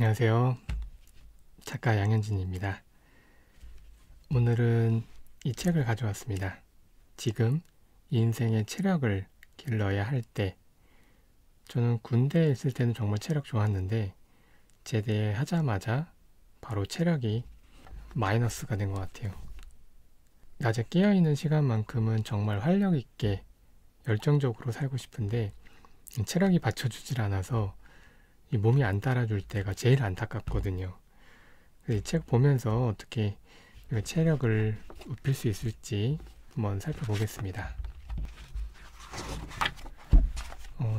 안녕하세요. 작가 양현진입니다. 오늘은 이 책을 가져왔습니다. 지금 인생의 체력을 길러야 할 때. 저는 군대에 있을 때는 정말 체력 좋았는데 제대하자마자 바로 체력이 마이너스가 된 것 같아요. 낮에 깨어있는 시간만큼은 정말 활력 있게 열정적으로 살고 싶은데 체력이 받쳐주질 않아서 이 몸이 안 따라줄 때가 제일 안타깝거든요. 이 책 보면서 어떻게 체력을 높일 수 있을지 한번 살펴보겠습니다.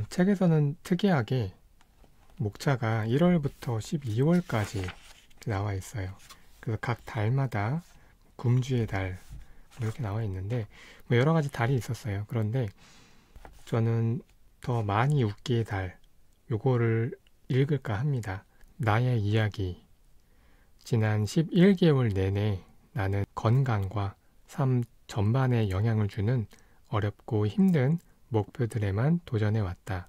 책에서는 특이하게 목차가 1월부터 12월까지 나와 있어요. 그래서 각 달마다 금주의 달 이렇게 나와 있는데 여러 가지 달이 있었어요. 그런데 저는 더 많이 웃기의 달 요거를 읽을까 합니다. 나의 이야기. 지난 11개월 내내 나는 건강과 삶 전반에 영향을 주는 어렵고 힘든 목표들에만 도전해왔다.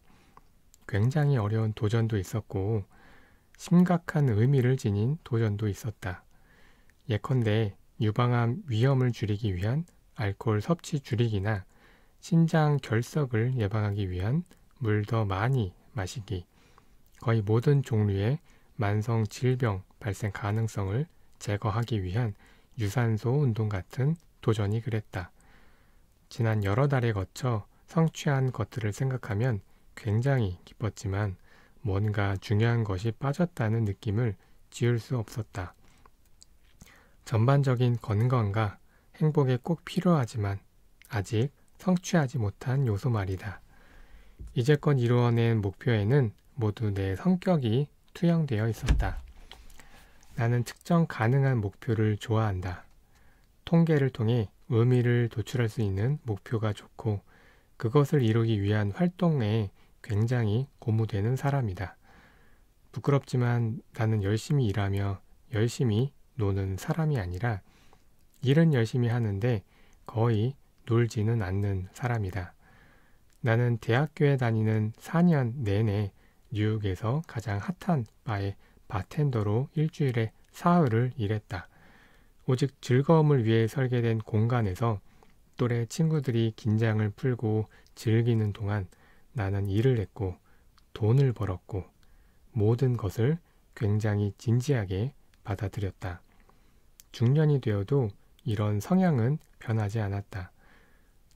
굉장히 어려운 도전도 있었고 심각한 의미를 지닌 도전도 있었다. 예컨대 유방암 위험을 줄이기 위한 알코올 섭취 줄이기나 신장 결석을 예방하기 위한 물 더 많이 마시기, 거의 모든 종류의 만성 질병 발생 가능성을 제거하기 위한 유산소 운동 같은 도전이 그랬다. 지난 여러 달에 거쳐 성취한 것들을 생각하면 굉장히 기뻤지만 뭔가 중요한 것이 빠졌다는 느낌을 지울 수 없었다. 전반적인 건강과 행복에 꼭 필요하지만 아직 성취하지 못한 요소 말이다. 이제껏 이루어낸 목표에는 모두 내 성격이 투영되어 있었다. 나는 측정 가능한 목표를 좋아한다. 통계를 통해 의미를 도출할 수 있는 목표가 좋고 그것을 이루기 위한 활동에 굉장히 고무되는 사람이다. 부끄럽지만 나는 열심히 일하며 열심히 노는 사람이 아니라 일은 열심히 하는데 거의 놀지는 않는 사람이다. 나는 대학교에 다니는 4년 내내 뉴욕에서 가장 핫한 바의 바텐더로 일주일에 사흘을 일했다. 오직 즐거움을 위해 설계된 공간에서 또래 친구들이 긴장을 풀고 즐기는 동안 나는 일을 했고 돈을 벌었고 모든 것을 굉장히 진지하게 받아들였다. 중년이 되어도 이런 성향은 변하지 않았다.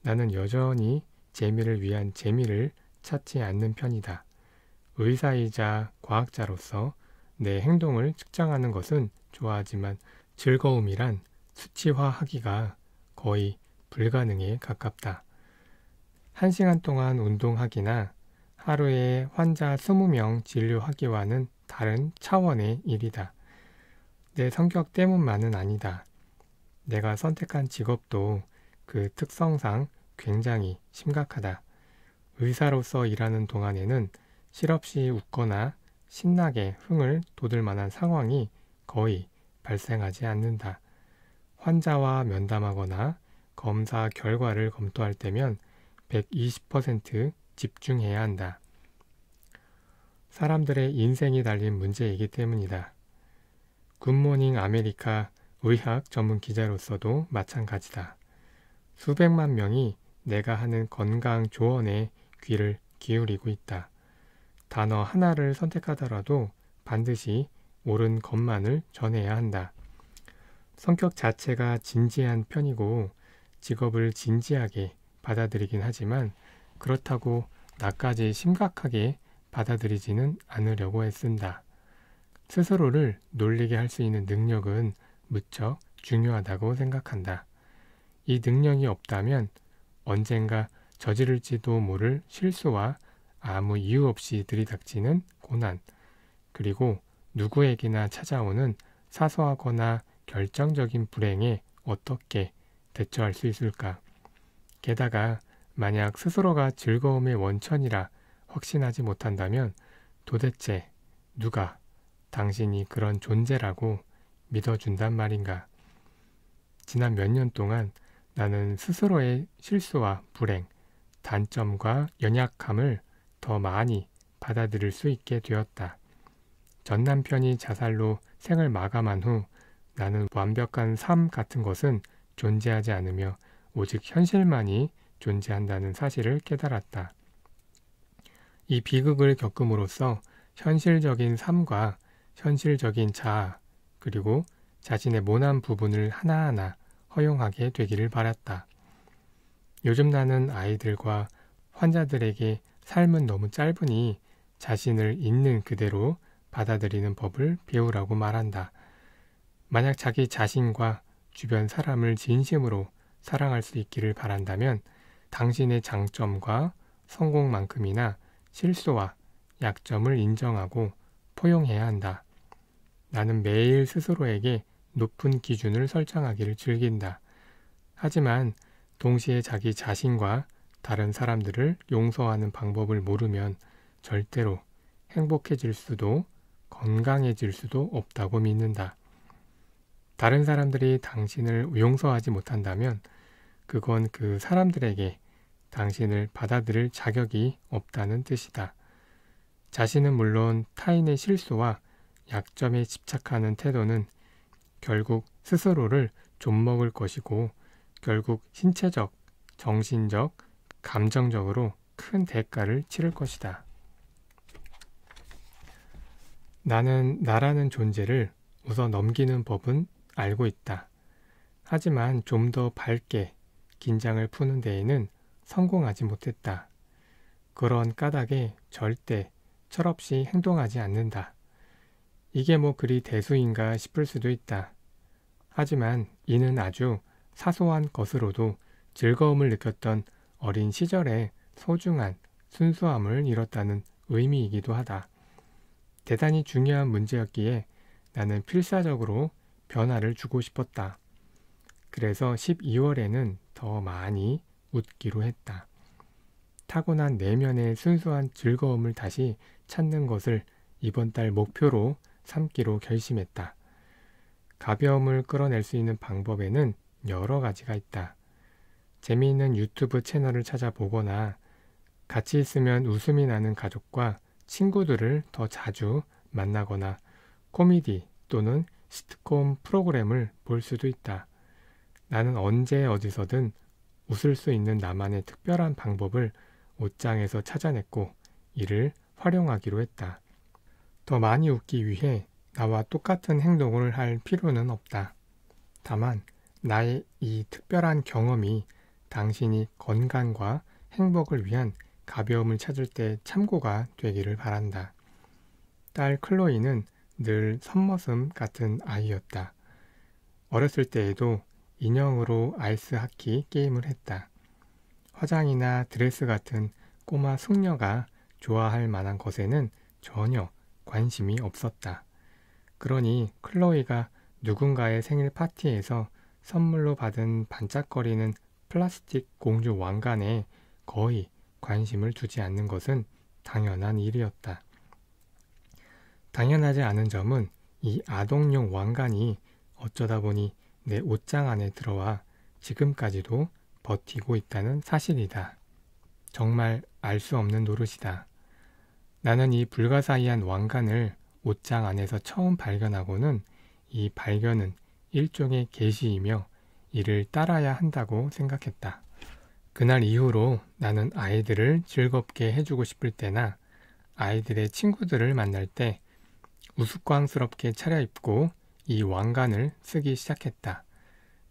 나는 여전히 재미를 위한 재미를 찾지 않는 편이다. 의사이자 과학자로서 내 행동을 측정하는 것은 좋아하지만 즐거움이란 수치화하기가 거의 불가능에 가깝다. 1시간 동안 운동하기나 하루에 환자 20명 진료하기와는 다른 차원의 일이다. 내 성격 때문만은 아니다. 내가 선택한 직업도 그 특성상 굉장히 심각하다. 의사로서 일하는 동안에는 실없이 웃거나 신나게 흥을 돋을 만한 상황이 거의 발생하지 않는다. 환자와 면담하거나 검사 결과를 검토할 때면 120% 집중해야 한다. 사람들의 인생이 달린 문제이기 때문이다. 굿모닝 아메리카 의학 전문 기자로서도 마찬가지다. 수백만 명이 내가 하는 건강 조언에 귀를 기울이고 있다. 단어 하나를 선택하더라도 반드시 옳은 것만을 전해야 한다. 성격 자체가 진지한 편이고 직업을 진지하게 받아들이긴 하지만 그렇다고 나까지 심각하게 받아들이지는 않으려고 애쓴다. 스스로를 놀리게 할 수 있는 능력은 무척 중요하다고 생각한다. 이 능력이 없다면 언젠가 저지를지도 모를 실수와 아무 이유 없이 들이닥치는 고난, 그리고 누구에게나 찾아오는 사소하거나 결정적인 불행에 어떻게 대처할 수 있을까? 게다가 만약 스스로가 즐거움의 원천이라 확신하지 못한다면 도대체 누가 당신이 그런 존재라고 믿어준단 말인가? 지난 몇 년 동안 나는 스스로의 실수와 불행, 단점과 연약함을 더 많이 받아들일 수 있게 되었다. 전 남편이 자살로 생을 마감한 후 나는 완벽한 삶 같은 것은 존재하지 않으며 오직 현실만이 존재한다는 사실을 깨달았다. 이 비극을 겪음으로써 현실적인 삶과 현실적인 자아, 그리고 자신의 모난 부분을 하나하나 허용하게 되기를 바랐다. 요즘 나는 아이들과 환자들에게 삶은 너무 짧으니 자신을 있는 그대로 받아들이는 법을 배우라고 말한다. 만약 자기 자신과 주변 사람을 진심으로 사랑할 수 있기를 바란다면 당신의 장점과 성공만큼이나 실수와 약점을 인정하고 포용해야 한다. 나는 매일 스스로에게 높은 기준을 설정하기를 즐긴다. 하지만 동시에 자기 자신과 다른 사람들을 용서하는 방법을 모르면 절대로 행복해질 수도 건강해질 수도 없다고 믿는다. 다른 사람들이 당신을 용서하지 못한다면 그건 그 사람들에게 당신을 받아들일 자격이 없다는 뜻이다. 자신은 물론 타인의 실수와 약점에 집착하는 태도는 결국 스스로를 좀먹을 것이고 결국 신체적, 정신적, 감정적으로 큰 대가를 치를 것이다. 나는 나라는 존재를 웃어 넘기는 법은 알고 있다. 하지만 좀 더 밝게 긴장을 푸는 데에는 성공하지 못했다. 그런 까닭에 절대 철없이 행동하지 않는다. 이게 뭐 그리 대수인가 싶을 수도 있다. 하지만 이는 아주 사소한 것으로도 즐거움을 느꼈던 어린 시절의 소중한 순수함을 잃었다는 의미이기도 하다. 대단히 중요한 문제였기에 나는 필사적으로 변화를 주고 싶었다. 그래서 12월에는 더 많이 웃기로 했다. 타고난 내면의 순수한 즐거움을 다시 찾는 것을 이번 달 목표로 삼기로 결심했다. 가벼움을 끌어낼 수 있는 방법에는 여러 가지가 있다. 재미있는 유튜브 채널을 찾아보거나 같이 있으면 웃음이 나는 가족과 친구들을 더 자주 만나거나 코미디 또는 시트콤 프로그램을 볼 수도 있다. 나는 언제 어디서든 웃을 수 있는 나만의 특별한 방법을 옷장에서 찾아냈고 이를 활용하기로 했다. 더 많이 웃기 위해 나와 똑같은 행동을 할 필요는 없다. 다만 나의 이 특별한 경험이 당신이 건강과 행복을 위한 가벼움을 찾을 때 참고가 되기를 바란다. 딸 클로이는 늘 선머슴 같은 아이였다. 어렸을 때에도 인형으로 아이스 하키 게임을 했다. 화장이나 드레스 같은 꼬마 숙녀가 좋아할 만한 것에는 전혀 관심이 없었다. 그러니 클로이가 누군가의 생일 파티에서 선물로 받은 반짝거리는 플라스틱 공주 왕관에 거의 관심을 두지 않는 것은 당연한 일이었다. 당연하지 않은 점은 이 아동용 왕관이 어쩌다 보니 내 옷장 안에 들어와 지금까지도 버티고 있다는 사실이다. 정말 알 수 없는 노릇이다. 나는 이 불가사의한 왕관을 옷장 안에서 처음 발견하고는 이 발견은 일종의 계시이며 이를 따라야 한다고 생각했다. 그날 이후로 나는 아이들을 즐겁게 해주고 싶을 때나 아이들의 친구들을 만날 때 우스꽝스럽게 차려입고 이 왕관을 쓰기 시작했다.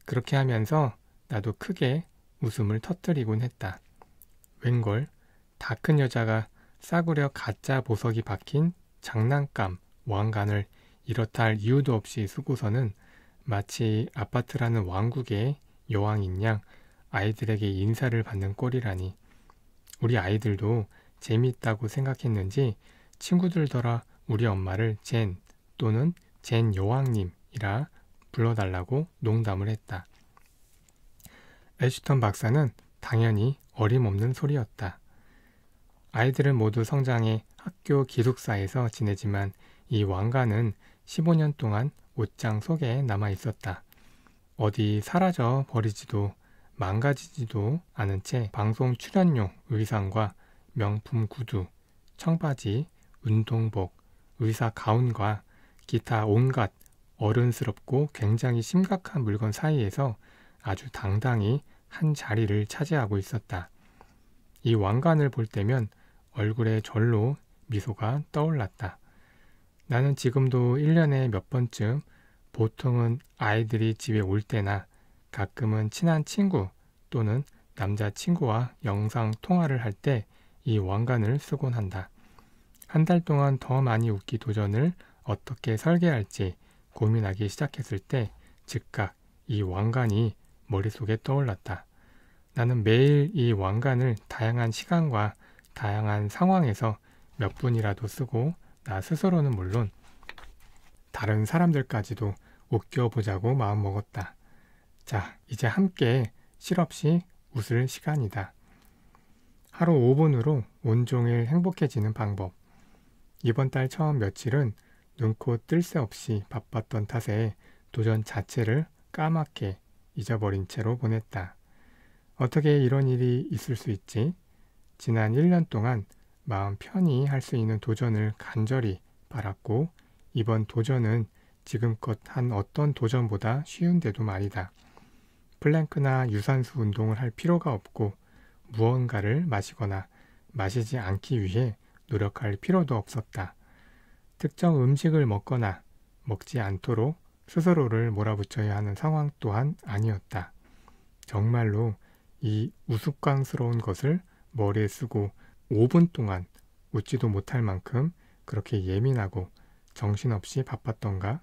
그렇게 하면서 나도 크게 웃음을 터뜨리곤 했다. 웬걸 다 큰 여자가 싸구려 가짜 보석이 박힌 장난감 왕관을 이렇다 할 이유도 없이 쓰고서는 마치 아파트라는 왕국의 여왕인 양 아이들에게 인사를 받는 꼴이라니. 우리 아이들도 재미있다고 생각했는지 친구들더러 우리 엄마를 젠 또는 젠 여왕님이라 불러달라고 농담을 했다. 애슈턴 박사는 당연히 어림없는 소리였다. 아이들은 모두 성장해 학교 기숙사에서 지내지만 이 왕관은 15년 동안 옷장 속에 남아 있었다. 어디 사라져 버리지도 망가지지도 않은 채 방송 출연용 의상과 명품 구두, 청바지, 운동복, 의사 가운과 기타 온갖 어른스럽고 굉장히 심각한 물건 사이에서 아주 당당히 한 자리를 차지하고 있었다. 이 왕관을 볼 때면 얼굴에 절로 미소가 떠올랐다. 나는 지금도 1년에 몇 번쯤, 보통은 아이들이 집에 올 때나 가끔은 친한 친구 또는 남자친구와 영상 통화를 할 때 이 왕관을 쓰곤 한다. 한 달 동안 더 많이 웃기 도전을 어떻게 설계할지 고민하기 시작했을 때 즉각 이 왕관이 머릿속에 떠올랐다. 나는 매일 이 왕관을 다양한 시간과 다양한 상황에서 몇 분이라도 쓰고 나 스스로는 물론 다른 사람들까지도 웃겨보자고 마음먹었다. 자, 이제 함께 실없이 웃을 시간이다. 하루 5분으로 온종일 행복해지는 방법. 이번 달 처음 며칠은 눈코 뜰 새 없이 바빴던 탓에 도전 자체를 까맣게 잊어버린 채로 보냈다. 어떻게 이런 일이 있을 수 있지? 지난 1년 동안 마음 편히 할 수 있는 도전을 간절히 바랐고 이번 도전은 지금껏 한 어떤 도전보다 쉬운데도 말이다. 플랭크나 유산소 운동을 할 필요가 없고 무언가를 마시거나 마시지 않기 위해 노력할 필요도 없었다. 특정 음식을 먹거나 먹지 않도록 스스로를 몰아붙여야 하는 상황 또한 아니었다. 정말로 이 우스꽝스러운 것을 머리에 쓰고 5분 동안 웃지도 못할 만큼 그렇게 예민하고 정신없이 바빴던가?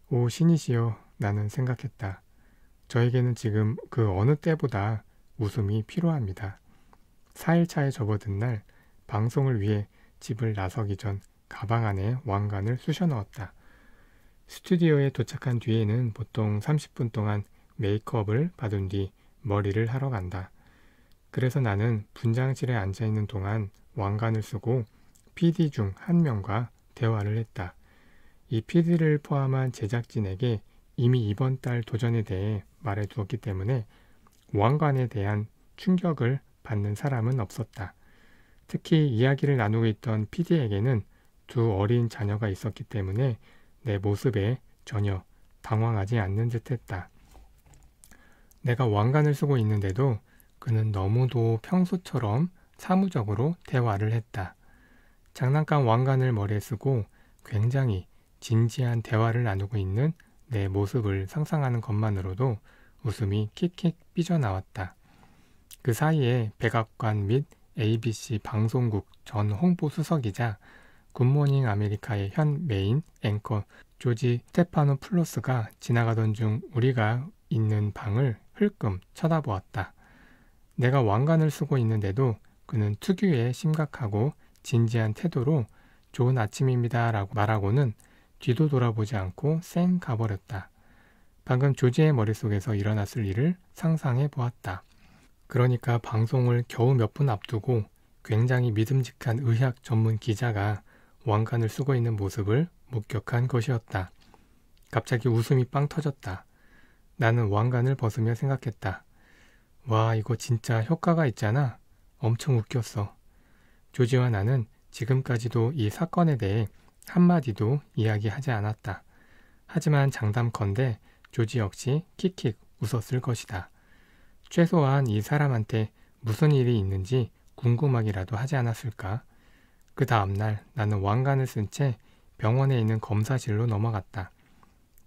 오 신이시여, 나는 생각했다. 저에게는 지금 그 어느 때보다 웃음이 필요합니다. 4일차에 접어든 날 방송을 위해 집을 나서기 전 가방 안에 왕관을 쑤셔 넣었다. 스튜디오에 도착한 뒤에는 보통 30분 동안 메이크업을 받은 뒤 머리를 하러 간다. 그래서 나는 분장실에 앉아있는 동안 왕관을 쓰고 PD 중 한 명과 대화를 했다. 이 PD를 포함한 제작진에게 이미 이번 달 도전에 대해 말해두었기 때문에 왕관에 대한 충격을 받는 사람은 없었다. 특히 이야기를 나누고 있던 PD에게는 두 어린 자녀가 있었기 때문에 내 모습에 전혀 당황하지 않는 듯 했다. 내가 왕관을 쓰고 있는데도 그는 너무도 평소처럼 사무적으로 대화를 했다. 장난감 왕관을 머리에 쓰고 굉장히 진지한 대화를 나누고 있는 내 모습을 상상하는 것만으로도 웃음이 킥킥 삐져나왔다. 그 사이에 백악관 및 ABC 방송국 전 홍보수석이자 굿모닝 아메리카의 현 메인 앵커 조지 스테파노플로스가 지나가던 중 우리가 있는 방을 흘끔 쳐다보았다. 내가 왕관을 쓰고 있는데도 그는 특유의 심각하고 진지한 태도로 좋은 아침입니다 라고 말하고는 뒤도 돌아보지 않고 쌩 가버렸다. 방금 조지의 머릿속에서 일어났을 일을 상상해 보았다. 그러니까 방송을 겨우 몇 분 앞두고 굉장히 믿음직한 의학 전문 기자가 왕관을 쓰고 있는 모습을 목격한 것이었다. 갑자기 웃음이 빵 터졌다. 나는 왕관을 벗으며 생각했다. 와, 이거 진짜 효과가 있잖아. 엄청 웃겼어. 조지와 나는 지금까지도 이 사건에 대해 한마디도 이야기하지 않았다. 하지만 장담컨대 조지 역시 킥킥 웃었을 것이다. 최소한 이 사람한테 무슨 일이 있는지 궁금하기라도 하지 않았을까? 그 다음날 나는 왕관을 쓴 채 병원에 있는 검사실로 넘어갔다.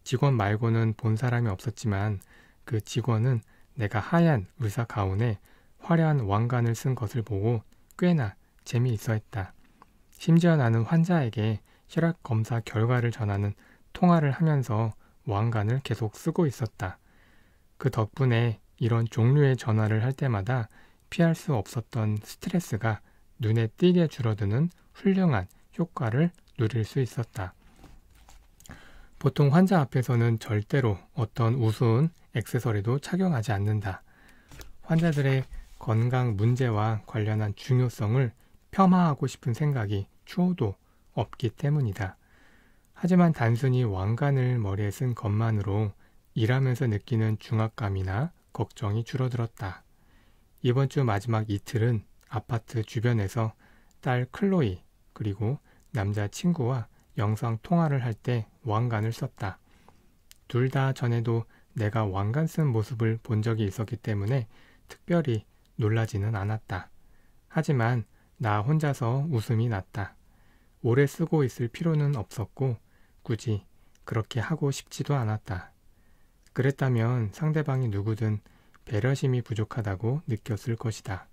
직원 말고는 본 사람이 없었지만 그 직원은 내가 하얀 의사 가운에 화려한 왕관을 쓴 것을 보고 꽤나 재미있어 했다. 심지어 나는 환자에게 혈액 검사 결과를 전하는 통화를 하면서 왕관을 계속 쓰고 있었다. 그 덕분에 이런 종류의 전화를 할 때마다 피할 수 없었던 스트레스가 눈에 띄게 줄어드는 훌륭한 효과를 누릴 수 있었다. 보통 환자 앞에서는 절대로 어떤 우스운 액세서리도 착용하지 않는다. 환자들의 건강 문제와 관련한 중요성을 폄하하고 싶은 생각이 추호도 없기 때문이다. 하지만 단순히 왕관을 머리에 쓴 것만으로 일하면서 느끼는 중압감이나 걱정이 줄어들었다. 이번 주 마지막 이틀은 아파트 주변에서 딸 클로이 그리고 남자친구와 영상 통화를 할 때 왕관을 썼다. 둘 다 전에도 내가 왕관 쓴 모습을 본 적이 있었기 때문에 특별히 놀라지는 않았다. 하지만 나 혼자서 웃음이 났다. 오래 쓰고 있을 필요는 없었고 굳이 그렇게 하고 싶지도 않았다. 그랬다면 상대방이 누구든 배려심이 부족하다고 느꼈을 것이다.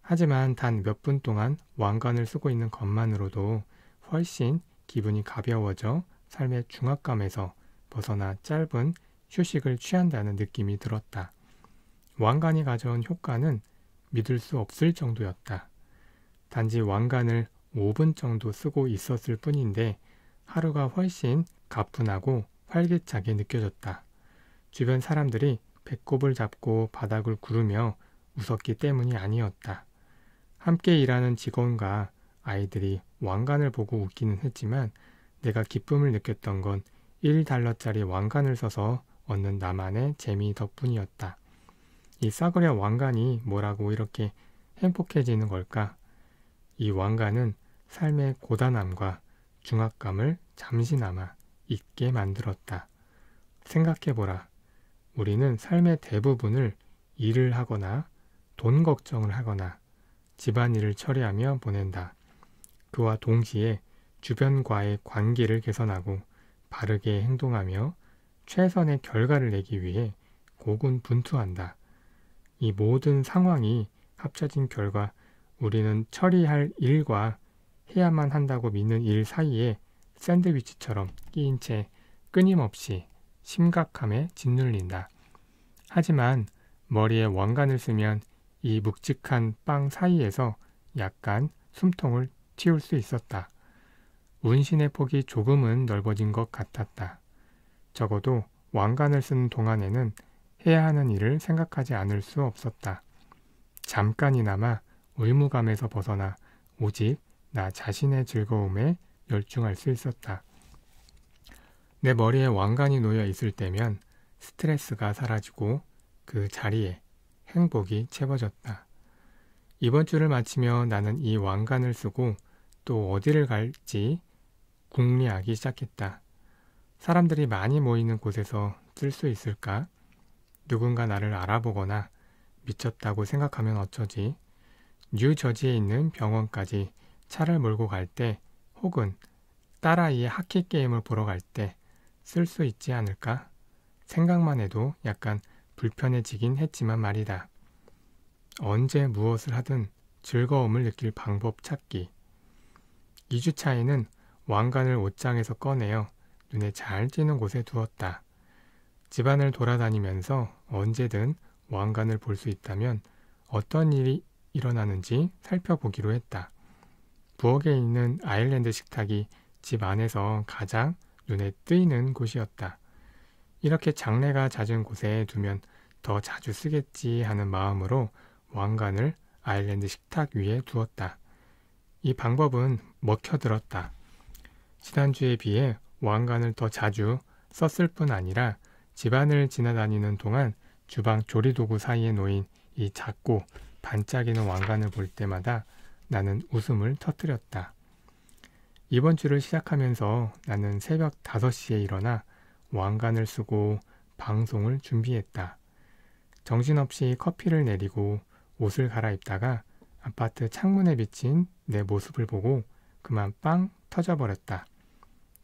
하지만 단 몇 분 동안 왕관을 쓰고 있는 것만으로도 훨씬 기분이 가벼워져 삶의 중압감에서 벗어나 짧은 휴식을 취한다는 느낌이 들었다. 왕관이 가져온 효과는 믿을 수 없을 정도였다. 단지 왕관을 5분 정도 쓰고 있었을 뿐인데 하루가 훨씬 가뿐하고 활기차게 느껴졌다. 주변 사람들이 배꼽을 잡고 바닥을 구르며 웃었기 때문이 아니었다. 함께 일하는 직원과 아이들이 왕관을 보고 웃기는 했지만 내가 기쁨을 느꼈던 건 1달러짜리 왕관을 써서 얻는 나만의 재미 덕분이었다. 이 싸구려 왕관이 뭐라고 이렇게 행복해지는 걸까? 이 왕관은 삶의 고단함과 중압감을 잠시나마 잊게 만들었다. 생각해보라. 우리는 삶의 대부분을 일을 하거나 돈 걱정을 하거나 집안일을 처리하며 보낸다. 그와 동시에 주변과의 관계를 개선하고 바르게 행동하며 최선의 결과를 내기 위해 고군분투한다. 이 모든 상황이 합쳐진 결과 우리는 처리할 일과 해야만 한다고 믿는 일 사이에 샌드위치처럼 끼인 채 끊임없이 심각함에 짓눌린다. 하지만 머리에 왕관을 쓰면 이 묵직한 빵 사이에서 약간 숨통을 틔울 수 있었다. 운신의 폭이 조금은 넓어진 것 같았다. 적어도 왕관을 쓰는 동안에는 해야 하는 일을 생각하지 않을 수 없었다. 잠깐이나마 의무감에서 벗어나 오직 나 자신의 즐거움에 열중할 수 있었다. 내 머리에 왕관이 놓여 있을 때면 스트레스가 사라지고 그 자리에 행복이 채워졌다. 이번 주를 마치며 나는 이 왕관을 쓰고 또 어디를 갈지 궁리하기 시작했다. 사람들이 많이 모이는 곳에서 쓸 수 있을까? 누군가 나를 알아보거나 미쳤다고 생각하면 어쩌지? 뉴저지에 있는 병원까지 차를 몰고 갈 때 혹은 딸아이의 하키 게임을 보러 갈 때 쓸 수 있지 않을까? 생각만 해도 약간 불편해지긴 했지만 말이다. 언제 무엇을 하든 즐거움을 느낄 방법 찾기. 2주차에는 왕관을 옷장에서 꺼내어 눈에 잘 띄는 곳에 두었다. 집안을 돌아다니면서 언제든 왕관을 볼 수 있다면 어떤 일이 일어나는지 살펴보기로 했다. 부엌에 있는 아일랜드 식탁이 집 안에서 가장 눈에 띄는 곳이었다. 이렇게 장래가 잦은 곳에 두면 더 자주 쓰겠지 하는 마음으로 왕관을 아일랜드 식탁 위에 두었다. 이 방법은 먹혀들었다. 지난주에 비해 왕관을 더 자주 썼을 뿐 아니라 집안을 지나다니는 동안 주방 조리도구 사이에 놓인 이 작고 반짝이는 왕관을 볼 때마다 나는 웃음을 터뜨렸다. 이번 주를 시작하면서 나는 새벽 5시에 일어나 왕관을 쓰고 방송을 준비했다. 정신없이 커피를 내리고 옷을 갈아입다가 아파트 창문에 비친 내 모습을 보고 그만 빵 터져버렸다.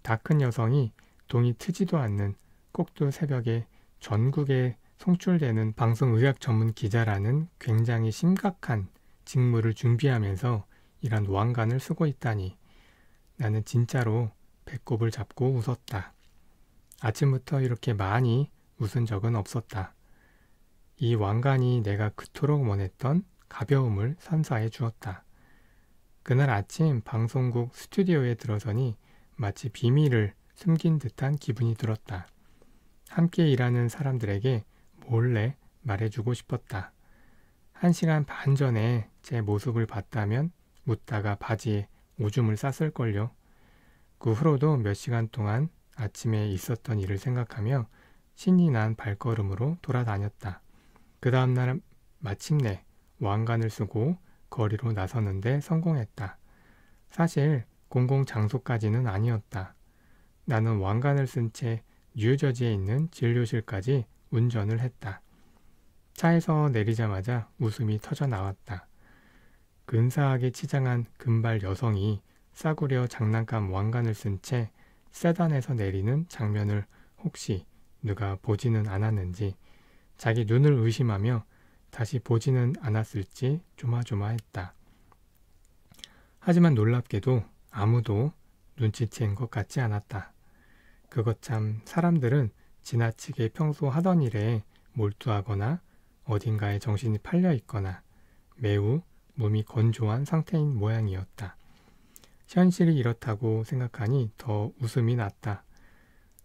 다 큰 여성이 동이 트지도 않는 꼭두 새벽에 전국에 송출되는 방송의학 전문 기자라는 굉장히 심각한 직무를 준비하면서 이런 왕관을 쓰고 있다니 나는 진짜로 배꼽을 잡고 웃었다. 아침부터 이렇게 많이 웃은 적은 없었다. 이 왕관이 내가 그토록 원했던 가벼움을 선사해 주었다. 그날 아침 방송국 스튜디오에 들어서니 마치 비밀을 숨긴 듯한 기분이 들었다. 함께 일하는 사람들에게 몰래 말해주고 싶었다. 1시간 반 전에 제 모습을 봤다면 웃다가 바지에 오줌을 쌌을걸요. 그 후로도 몇 시간 동안 아침에 있었던 일을 생각하며 신이 난 발걸음으로 돌아다녔다. 그 다음날 마침내 왕관을 쓰고 거리로 나서는데 성공했다. 사실 공공장소까지는 아니었다. 나는 왕관을 쓴 채 뉴저지에 있는 진료실까지 운전을 했다. 차에서 내리자마자 웃음이 터져 나왔다. 근사하게 치장한 금발 여성이 싸구려 장난감 왕관을 쓴 채 세단에서 내리는 장면을 혹시 누가 보지는 않았는지 자기 눈을 의심하며 다시 보지는 않았을지 조마조마했다. 하지만 놀랍게도 아무도 눈치챈 것 같지 않았다. 그것 참 사람들은 지나치게 평소 하던 일에 몰두하거나 어딘가에 정신이 팔려 있거나 매우 몸이 건조한 상태인 모양이었다. 현실이 이렇다고 생각하니 더 웃음이 났다.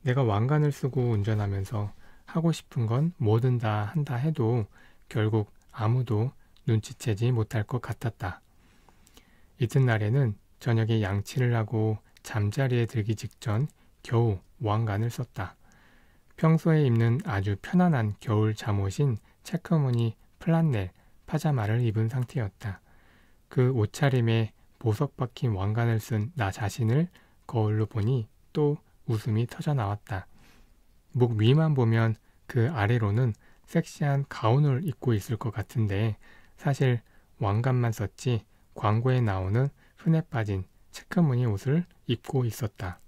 내가 왕관을 쓰고 운전하면서 하고 싶은 건 뭐든 다 한다 해도 결국 아무도 눈치채지 못할 것 같았다. 이튿날에는 저녁에 양치를 하고 잠자리에 들기 직전 겨우 왕관을 썼다. 평소에 입는 아주 편안한 겨울 잠옷인 체크무늬 플란넬 파자마를 입은 상태였다. 그 옷차림에 보석 박힌 왕관을 쓴 나 자신을 거울로 보니 또 웃음이 터져 나왔다. 목 위만 보면 그 아래로는 섹시한 가운을 입고 있을 것 같은데 사실 왕관만 썼지 광고에 나오는 흔해 빠진 체크무늬 옷을 입고 있었다.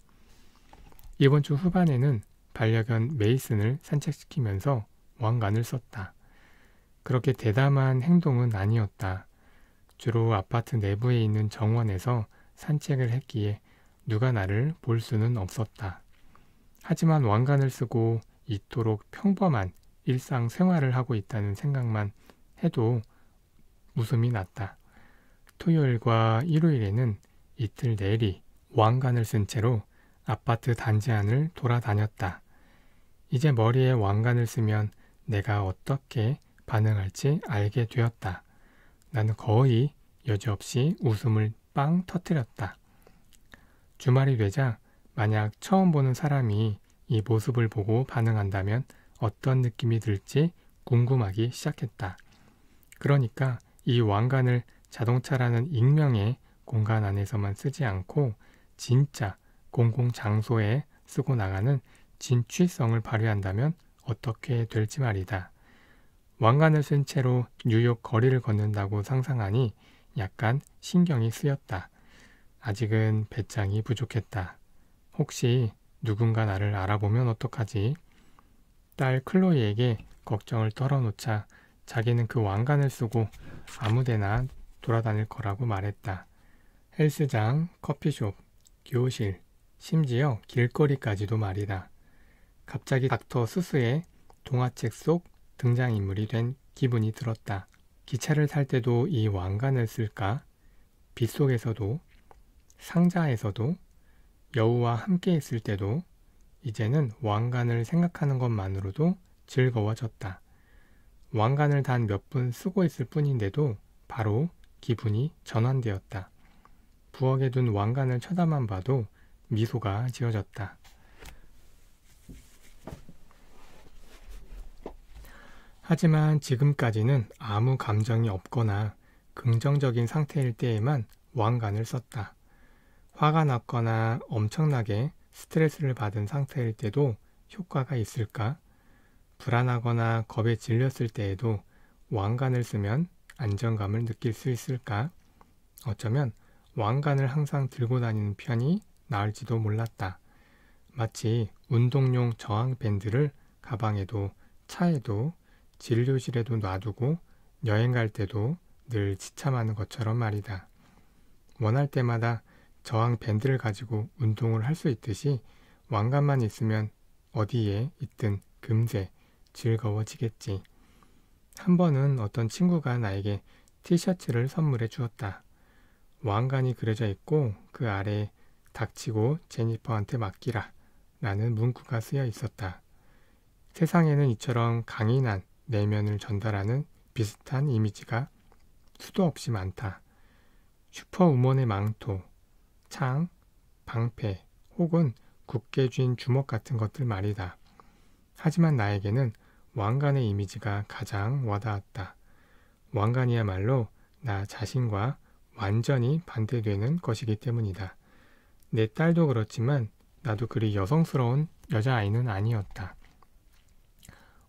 이번 주 후반에는 반려견 메이슨을 산책시키면서 왕관을 썼다. 그렇게 대담한 행동은 아니었다. 주로 아파트 내부에 있는 정원에서 산책을 했기에 누가 나를 볼 수는 없었다. 하지만 왕관을 쓰고 이토록 평범한 일상생활을 하고 있다는 생각만 해도 웃음이 났다. 토요일과 일요일에는 이틀 내리 왕관을 쓴 채로 아파트 단지 안을 돌아다녔다. 이제 머리에 왕관을 쓰면 내가 어떻게 반응할지 알게 되었다. 나는 거의 여지없이 웃음을 빵 터뜨렸다. 주말이 되자 만약 처음 보는 사람이 이 모습을 보고 반응한다면 어떤 느낌이 들지 궁금하기 시작했다. 그러니까 이 왕관을 자동차라는 익명의 공간 안에서만 쓰지 않고 진짜 공공장소에 쓰고 나가는 진취성을 발휘한다면 어떻게 될지 말이다. 왕관을 쓴 채로 뉴욕 거리를 걷는다고 상상하니 약간 신경이 쓰였다. 아직은 배짱이 부족했다. 혹시 누군가 나를 알아보면 어떡하지? 딸 클로이에게 걱정을 털어놓자 자기는 그 왕관을 쓰고 아무데나 돌아다닐 거라고 말했다. 헬스장, 커피숍, 교실, 심지어 길거리까지도 말이다. 갑자기 닥터 수스의 동화책 속 등장인물이 된 기분이 들었다. 기차를 탈 때도 이 왕관을 쓸까? 빗속에서도, 상자에서도, 여우와 함께 있을 때도 이제는 왕관을 생각하는 것만으로도 즐거워졌다. 왕관을 단 몇 분 쓰고 있을 뿐인데도 바로 기분이 전환되었다. 부엌에 둔 왕관을 쳐다만 봐도 미소가 지어졌다. 하지만 지금까지는 아무 감정이 없거나 긍정적인 상태일 때에만 왕관을 썼다. 화가 났거나 엄청나게 스트레스를 받은 상태일 때도 효과가 있을까? 불안하거나 겁에 질렸을 때에도 왕관을 쓰면 안정감을 느낄 수 있을까? 어쩌면 왕관을 항상 들고 다니는 편이 나을지도 몰랐다. 마치 운동용 저항 밴드를 가방에도 차에도 진료실에도 놔두고 여행 갈 때도 늘 지참하는 것처럼 말이다. 원할 때마다 저항 밴드를 가지고 운동을 할 수 있듯이 왕관만 있으면 어디에 있든 금세 즐거워지겠지. 한 번은 어떤 친구가 나에게 티셔츠를 선물해 주었다. 왕관이 그려져 있고 그 아래에 닥치고 제니퍼한테 맡기라 라는 문구가 쓰여 있었다. 세상에는 이처럼 강인한 내면을 전달하는 비슷한 이미지가 수도 없이 많다. 슈퍼우먼의 망토, 창, 방패 혹은 굳게 쥔 주먹 같은 것들 말이다. 하지만 나에게는 왕관의 이미지가 가장 와닿았다. 왕관이야말로 나 자신과 완전히 반대되는 것이기 때문이다. 내 딸도 그렇지만 나도 그리 여성스러운 여자아이는 아니었다.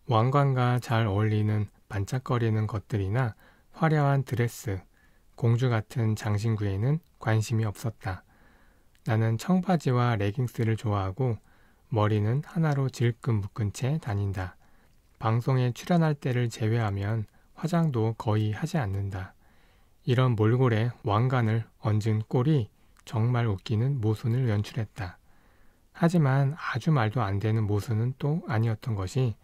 왕관과 잘 어울리는 반짝거리는 것들이나 화려한 드레스, 공주 같은 장신구에는 관심이 없었다. 나는 청바지와 레깅스를 좋아하고 머리는 하나로 질끈 묶은 채 다닌다. 방송에 출연할 때를 제외하면 화장도 거의 하지 않는다. 이런 몰골에 왕관을 얹은 꼴이 정말 웃기는 모순을 연출했다. 하지만 아주 말도 안 되는 모순은 또 아니었던 것이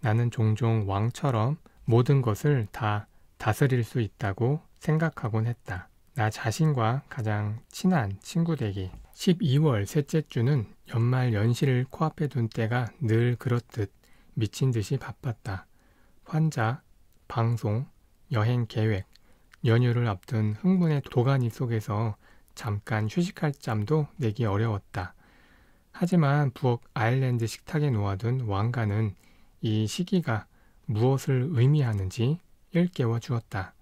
나는 종종 왕처럼 모든 것을 다 다스릴 수 있다고 생각하곤 했다. 나 자신과 가장 친한 친구 되기. 12월 셋째 주는 연말 연시를 코앞에 둔 때가 늘 그렇듯 미친 듯이 바빴다. 환자, 방송, 여행 계획, 연휴를 앞둔 흥분의 도가니 속에서 잠깐 휴식할 짬도 내기 어려웠다. 하지만 부엌 아일랜드 식탁에 놓아둔 왕관은 이 시기가 무엇을 의미하는지 일깨워 주었다.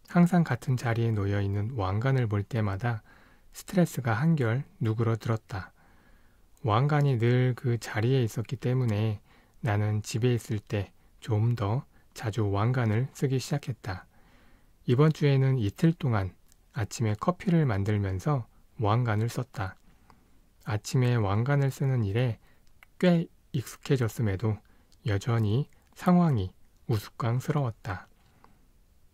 항상 같은 자리에 놓여 있는 왕관을 볼 때마다 스트레스가 한결 누그러들었다. 왕관이 늘 그 자리에 있었기 때문에 나는 집에 있을 때 좀 더 자주 왕관을 쓰기 시작했다. 이번 주에는 이틀 동안 아침에 커피를 만들면서 왕관을 썼다. 아침에 왕관을 쓰는 일에 꽤 익숙해졌음에도 여전히 상황이 우스꽝스러웠다.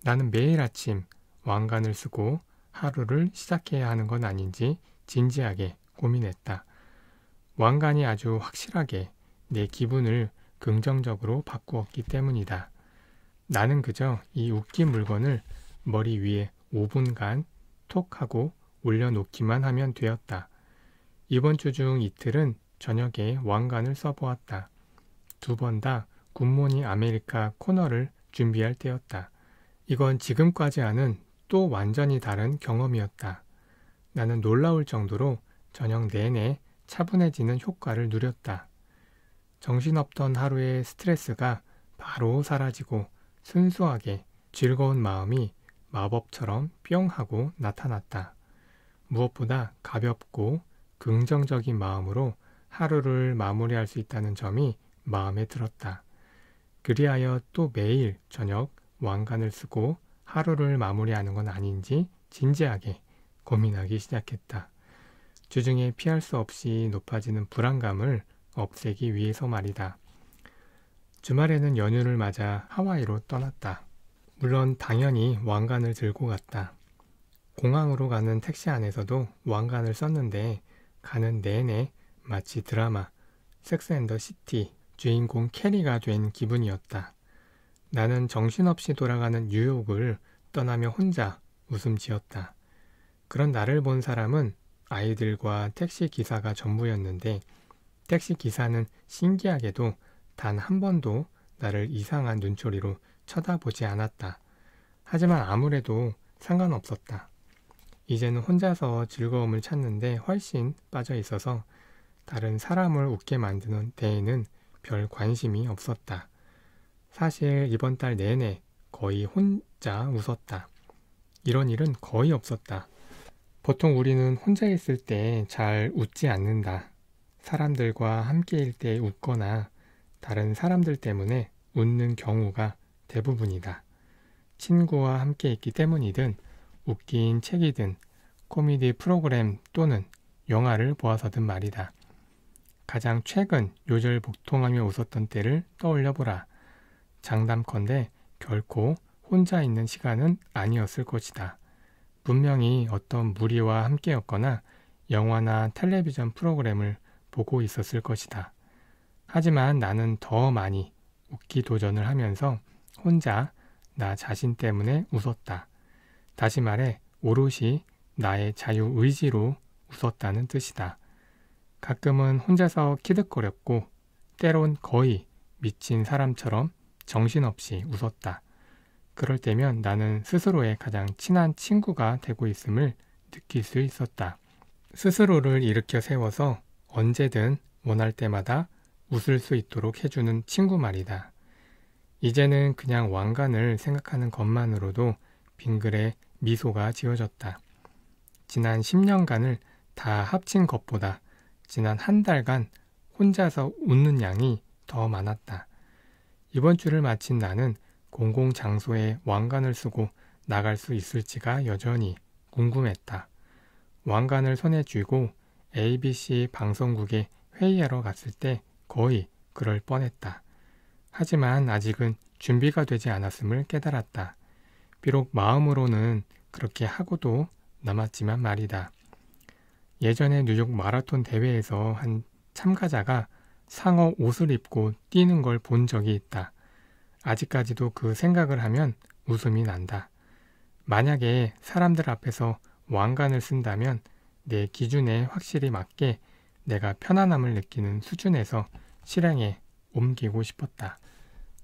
나는 매일 아침 왕관을 쓰고 하루를 시작해야 하는 건 아닌지 진지하게 고민했다. 왕관이 아주 확실하게 내 기분을 긍정적으로 바꾸었기 때문이다. 나는 그저 이 웃긴 물건을 머리 위에 5분간 톡 하고 올려놓기만 하면 되었다. 이번 주 중 이틀은 저녁에 왕관을 써보았다. 2번 다 굿모닝 아메리카 코너를 준비할 때였다. 이건 지금까지와는 또 완전히 다른 경험이었다. 나는 놀라울 정도로 저녁 내내 차분해지는 효과를 누렸다. 정신없던 하루의 스트레스가 바로 사라지고 순수하게 즐거운 마음이 마법처럼 뿅 하고 나타났다. 무엇보다 가볍고 긍정적인 마음으로 하루를 마무리할 수 있다는 점이 마음에 들었다. 그리하여 또 매일 저녁 왕관을 쓰고 하루를 마무리하는 건 아닌지 진지하게 고민하기 시작했다. 주중에 피할 수 없이 높아지는 불안감을 없애기 위해서 말이다. 주말에는 연휴를 맞아 하와이로 떠났다. 물론 당연히 왕관을 들고 갔다. 공항으로 가는 택시 안에서도 왕관을 썼는데 가는 내내 마치 드라마 섹스 앤 더 시티 주인공 캐리가 된 기분이었다. 나는 정신없이 돌아가는 뉴욕을 떠나며 혼자 웃음 지었다. 그런 나를 본 사람은 아이들과 택시 기사가 전부였는데 택시 기사는 신기하게도 단 한 번도 나를 이상한 눈초리로 쳐다보지 않았다. 하지만 아무래도 상관없었다. 이제는 혼자서 즐거움을 찾는데 훨씬 빠져 있어서 다른 사람을 웃게 만드는 데에는 별 관심이 없었다. 사실 이번 달 내내 거의 혼자 웃었다. 이런 일은 거의 없었다. 보통 우리는 혼자 있을 때 잘 웃지 않는다. 사람들과 함께일 때 웃거나 다른 사람들 때문에 웃는 경우가 대부분이다. 친구와 함께 있기 때문이든 웃긴 책이든 코미디 프로그램 또는 영화를 보아서든 말이다. 가장 최근 요절복통하며 웃었던 때를 떠올려보라. 장담컨대 결코 혼자 있는 시간은 아니었을 것이다. 분명히 어떤 무리와 함께였거나 영화나 텔레비전 프로그램을 보고 있었을 것이다. 하지만 나는 더 많이 웃기 도전을 하면서 혼자 나 자신 때문에 웃었다. 다시 말해 오롯이 나의 자유의지로 웃었다는 뜻이다. 가끔은 혼자서 키득거렸고 때론 거의 미친 사람처럼 정신없이 웃었다. 그럴 때면 나는 스스로의 가장 친한 친구가 되고 있음을 느낄 수 있었다. 스스로를 일으켜 세워서 언제든 원할 때마다 웃을 수 있도록 해주는 친구 말이다. 이제는 그냥 왕관을 생각하는 것만으로도 빙글에 미소가 지어졌다. 지난 10년간을 다 합친 것보다 지난 한 달간 혼자서 웃는 양이 더 많았다. 이번 주를 마친 나는 공공장소에 왕관을 쓰고 나갈 수 있을지가 여전히 궁금했다. 왕관을 손에 쥐고 ABC 방송국에 회의하러 갔을 때 거의 그럴 뻔했다. 하지만 아직은 준비가 되지 않았음을 깨달았다. 비록 마음으로는 그렇게 하고도 남았지만 말이다. 예전에 뉴욕 마라톤 대회에서 한 참가자가 상어 옷을 입고 뛰는 걸 본 적이 있다. 아직까지도 그 생각을 하면 웃음이 난다. 만약에 사람들 앞에서 왕관을 쓴다면 내 기준에 확실히 맞게 내가 편안함을 느끼는 수준에서 실행에 옮기고 싶었다.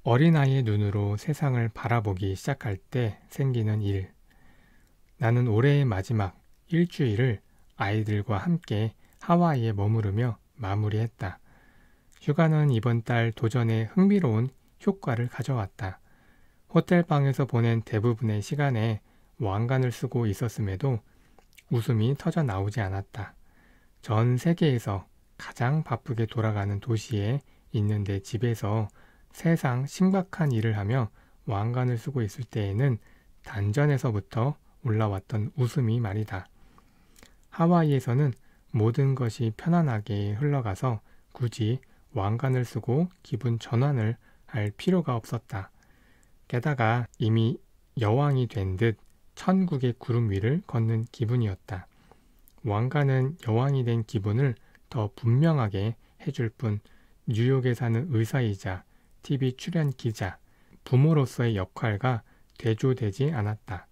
어린아이의 눈으로 세상을 바라보기 시작할 때 생기는 일. 나는 올해의 마지막 일주일을 아이들과 함께 하와이에 머무르며 마무리했다. 휴가는 이번 달 도전에 흥미로운 효과를 가져왔다. 호텔방에서 보낸 대부분의 시간에 왕관을 쓰고 있었음에도 웃음이 터져 나오지 않았다. 전 세계에서 가장 바쁘게 돌아가는 도시에 있는 내 집에서 세상 신박한 일을 하며 왕관을 쓰고 있을 때에는 단전에서부터 올라왔던 웃음이 말이다. 하와이에서는 모든 것이 편안하게 흘러가서 굳이 왕관을 쓰고 기분 전환을 할 필요가 없었다. 게다가 이미 여왕이 된 듯 천국의 구름 위를 걷는 기분이었다. 왕관은 여왕이 된 기분을 더 분명하게 해줄 뿐 뉴욕에 사는 의사이자 TV 출연 기자, 부모로서의 역할과 대조되지 않았다.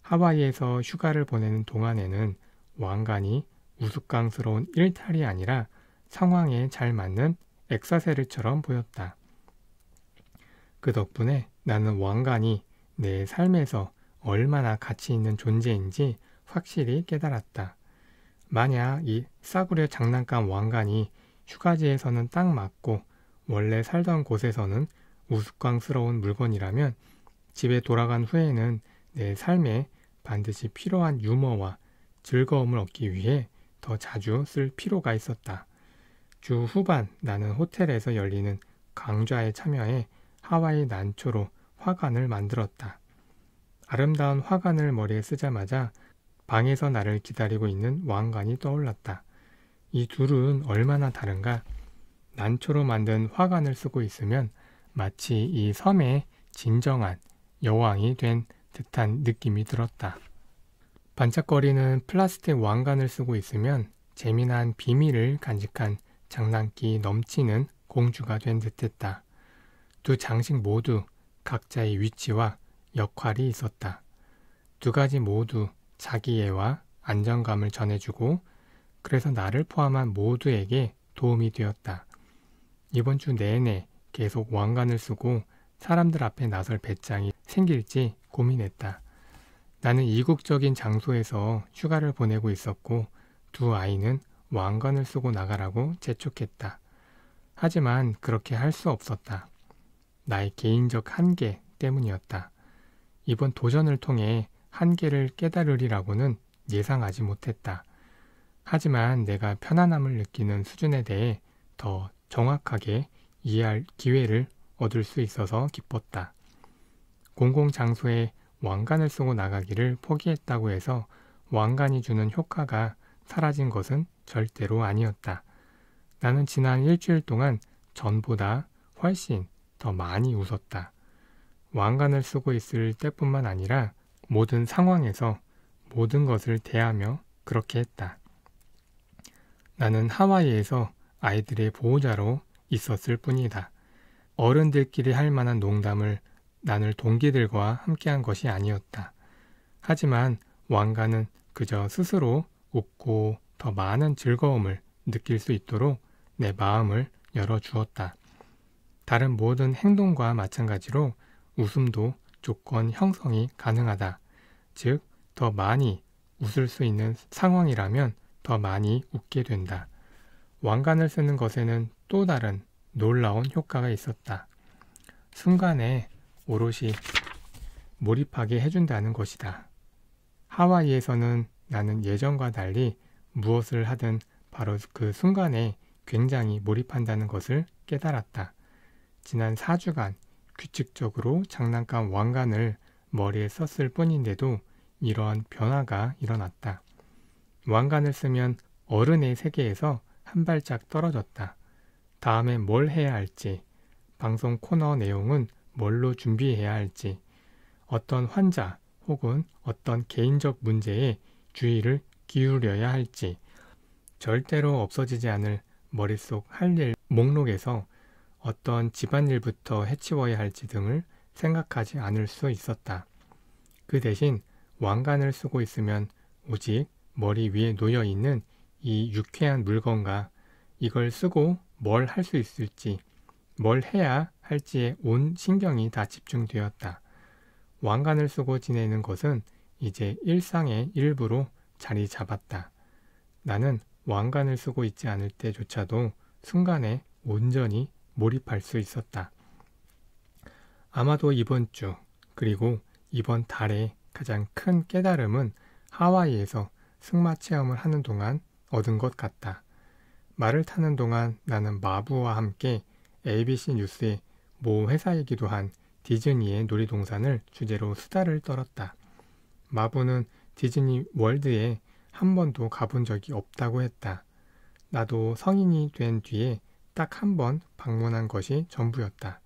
하와이에서 휴가를 보내는 동안에는 왕관이 우스꽝스러운 일탈이 아니라 상황에 잘 맞는 액세서리처럼 보였다. 그 덕분에 나는 왕관이 내 삶에서 얼마나 가치 있는 존재인지 확실히 깨달았다. 만약 이 싸구려 장난감 왕관이 휴가지에서는 딱 맞고 원래 살던 곳에서는 우스꽝스러운 물건이라면 집에 돌아간 후에는 내 삶에 반드시 필요한 유머와 즐거움을 얻기 위해 더 자주 쓸 필요가 있었다. 주 후반 나는 호텔에서 열리는 강좌에 참여해 하와이 난초로 화관을 만들었다. 아름다운 화관을 머리에 쓰자마자 방에서 나를 기다리고 있는 왕관이 떠올랐다. 이 둘은 얼마나 다른가? 난초로 만든 화관을 쓰고 있으면 마치 이 섬의 진정한 여왕이 된 듯한 느낌이 들었다. 반짝거리는 플라스틱 왕관을 쓰고 있으면 재미난 비밀을 간직한 장난기 넘치는 공주가 된 듯했다. 두 장식 모두 각자의 위치와 역할이 있었다. 두 가지 모두 자기애와 안정감을 전해주고 그래서 나를 포함한 모두에게 도움이 되었다. 이번 주 내내 계속 왕관을 쓰고 사람들 앞에 나설 배짱이 생길지 고민했다. 나는 이국적인 장소에서 휴가를 보내고 있었고 두 아이는 왕관을 쓰고 나가라고 재촉했다. 하지만 그렇게 할 수 없었다. 나의 개인적 한계 때문이었다. 이번 도전을 통해 한계를 깨달으리라고는 예상하지 못했다. 하지만 내가 편안함을 느끼는 수준에 대해 더 정확하게 이해할 기회를 얻을 수 있어서 기뻤다. 공공장소에 왕관을 쓰고 나가기를 포기했다고 해서 왕관이 주는 효과가 사라진 것은 절대로 아니었다. 나는 지난 일주일 동안 전보다 훨씬 더 많이 웃었다. 왕관을 쓰고 있을 때뿐만 아니라 모든 상황에서 모든 것을 대하며 그렇게 했다. 나는 하와이에서 아이들의 보호자로 있었을 뿐이다. 어른들끼리 할 만한 농담을 나눌 동기들과 함께한 것이 아니었다. 하지만 왕관은 그저 스스로 웃고 더 많은 즐거움을 느낄 수 있도록 내 마음을 열어주었다. 다른 모든 행동과 마찬가지로 웃음도 조건 형성이 가능하다. 즉, 더 많이 웃을 수 있는 상황이라면 더 많이 웃게 된다. 왕관을 쓰는 것에는 또 다른 놀라운 효과가 있었다. 순간에 오롯이 몰입하게 해준다는 것이다. 하와이에서는 나는 예전과 달리 무엇을 하든 바로 그 순간에 굉장히 몰입한다는 것을 깨달았다. 지난 4주간 규칙적으로 장난감 왕관을 머리에 썼을 뿐인데도 이러한 변화가 일어났다. 왕관을 쓰면 어른의 세계에서 한 발짝 떨어졌다. 다음에 뭘 해야 할지, 방송 코너 내용은 뭘로 준비해야 할지, 어떤 환자 혹은 어떤 개인적 문제에 주의를 기울여야 할지, 절대로 없어지지 않을 머릿속 할 일 목록에서 어떤 집안일부터 해치워야 할지 등을 생각하지 않을 수 있었다. 그 대신 왕관을 쓰고 있으면 오직 머리 위에 놓여있는 이 유쾌한 물건과 이걸 쓰고 뭘 할 수 있을지, 뭘 해야 할지에 온 신경이 다 집중되었다. 왕관을 쓰고 지내는 것은 이제 일상의 일부로 자리 잡았다. 나는 왕관을 쓰고 있지 않을 때조차도 순간에 온전히 몰입할 수 있었다. 아마도 이번 주 그리고 이번 달의 가장 큰 깨달음은 하와이에서 승마 체험을 하는 동안 얻은 것 같다. 말을 타는 동안 나는 마부와 함께 ABC 뉴스의 모 회사이기도 한 디즈니의 놀이동산을 주제로 수다를 떨었다. 마부는 디즈니 월드에 한 번도 가본 적이 없다고 했다. 나도 성인이 된 뒤에 딱 한 번 방문한 것이 전부였다.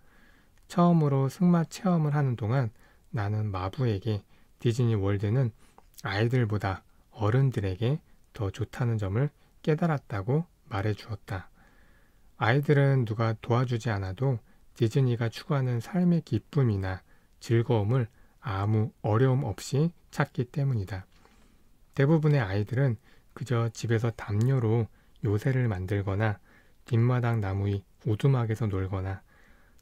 처음으로 승마 체험을 하는 동안 나는 마부에게 디즈니 월드는 아이들보다 어른들에게 더 좋다는 점을 깨달았다고 말해 주었다. 아이들은 누가 도와주지 않아도 디즈니가 추구하는 삶의 기쁨이나 즐거움을 아무 어려움 없이 찾기 때문이다. 대부분의 아이들은 그저 집에서 담요로 요새를 만들거나 뒷마당 나무 위 오두막에서 놀거나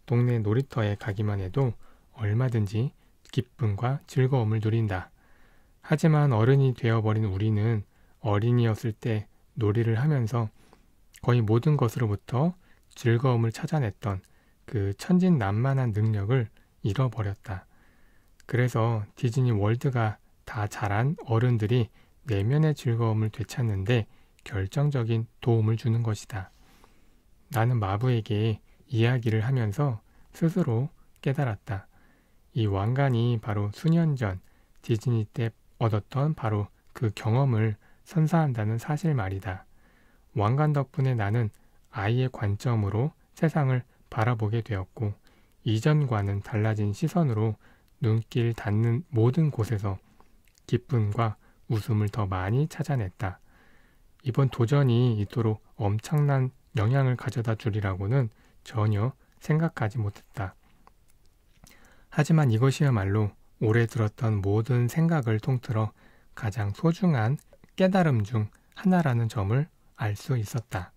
동네 놀이터에 가기만 해도 얼마든지 기쁨과 즐거움을 누린다. 하지만 어른이 되어버린 우리는 어린이였을 때 놀이를 하면서 거의 모든 것으로부터 즐거움을 찾아냈던 그 천진난만한 능력을 잃어버렸다. 그래서 디즈니 월드가 다 자란 어른들이 내면의 즐거움을 되찾는데 결정적인 도움을 주는 것이다. 나는 마부에게 이야기를 하면서 스스로 깨달았다. 이 왕관이 바로 수년 전 디즈니 때 얻었던 바로 그 경험을 선사한다는 사실 말이다. 왕관 덕분에 나는 아이의 관점으로 세상을 바라보게 되었고 이전과는 달라진 시선으로 눈길 닿는 모든 곳에서 기쁨과 웃음을 더 많이 찾아냈다. 이번 도전이 이토록 엄청난 영향을 가져다 주리라고는 전혀 생각하지 못했다. 하지만 이것이야말로 올해 들었던 모든 생각을 통틀어 가장 소중한 깨달음 중 하나라는 점을 알 수 있었다.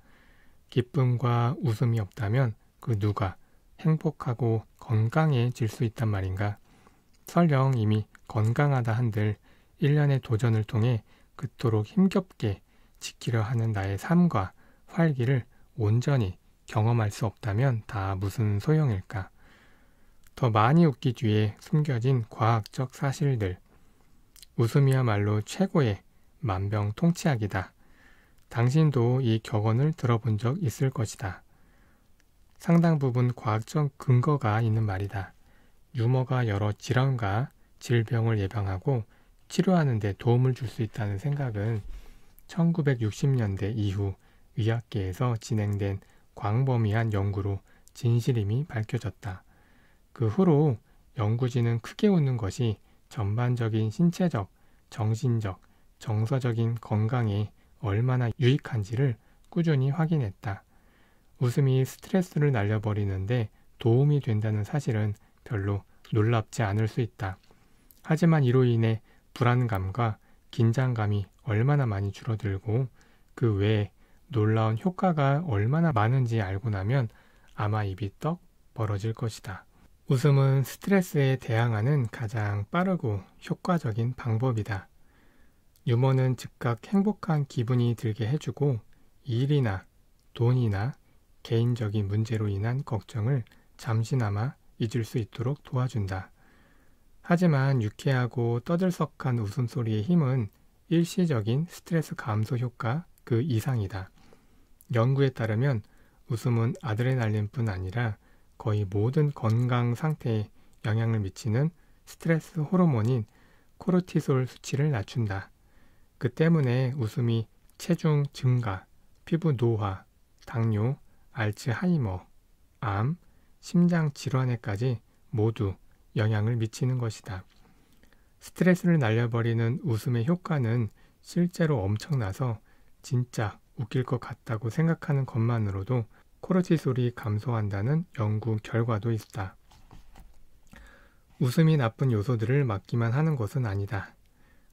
기쁨과 웃음이 없다면 그 누가 행복하고 건강해질 수 있단 말인가? 설령 이미 건강하다 한들 1년의 도전을 통해 그토록 힘겹게 지키려 하는 나의 삶과 활기를 온전히 경험할 수 없다면 다 무슨 소용일까? 더 많이 웃기 뒤에 숨겨진 과학적 사실들. 웃음이야말로 최고의 만병통치약이다. 당신도 이 격언을 들어본 적 있을 것이다. 상당 부분 과학적 근거가 있는 말이다. 유머가 여러 질환과 질병을 예방하고 치료하는 데 도움을 줄 수 있다는 생각은 1960년대 이후 의학계에서 진행된 광범위한 연구로 진실임이 밝혀졌다. 그 후로 연구진은 크게 웃는 것이 전반적인 신체적, 정신적, 정서적인 건강에 얼마나 유익한지를 꾸준히 확인했다. 웃음이 스트레스를 날려버리는데 도움이 된다는 사실은 별로 놀랍지 않을 수 있다. 하지만 이로 인해 불안감과 긴장감이 얼마나 많이 줄어들고 그 외에 놀라운 효과가 얼마나 많은지 알고 나면 아마 입이 떡 벌어질 것이다. 웃음은 스트레스에 대항하는 가장 빠르고 효과적인 방법이다. 유머는 즉각 행복한 기분이 들게 해주고 일이나 돈이나 개인적인 문제로 인한 걱정을 잠시나마 잊을 수 있도록 도와준다. 하지만 유쾌하고 떠들썩한 웃음소리의 힘은 일시적인 스트레스 감소 효과 그 이상이다. 연구에 따르면 웃음은 아드레날린뿐 아니라 거의 모든 건강 상태에 영향을 미치는 스트레스 호르몬인 코르티솔 수치를 낮춘다. 그 때문에 웃음이 체중 증가, 피부 노화, 당뇨, 알츠하이머, 암, 심장 질환에까지 모두 영향을 미치는 것이다. 스트레스를 날려버리는 웃음의 효과는 실제로 엄청나서 진짜 웃길 것 같다고 생각하는 것만으로도 코르티솔이 감소한다는 연구 결과도 있다. 웃음이 나쁜 요소들을 막기만 하는 것은 아니다.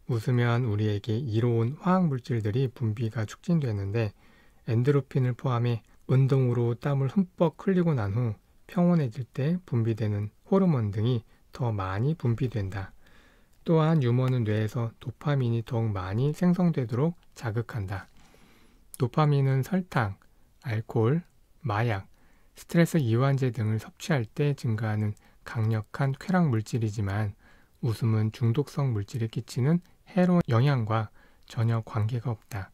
웃으면 우리에게 이로운 화학물질들이 분비가 촉진되는데 엔도르핀을 포함해 운동으로 땀을 흠뻑 흘리고 난 후 평온해질 때 분비되는 호르몬 등이 더 많이 분비된다. 또한 유머는 뇌에서 도파민이 더욱 많이 생성되도록 자극한다. 도파민은 설탕, 알코올, 마약, 스트레스 이완제 등을 섭취할 때 증가하는 강력한 쾌락 물질이지만 웃음은 중독성 물질이 끼치는 해로운 영향과 전혀 관계가 없다.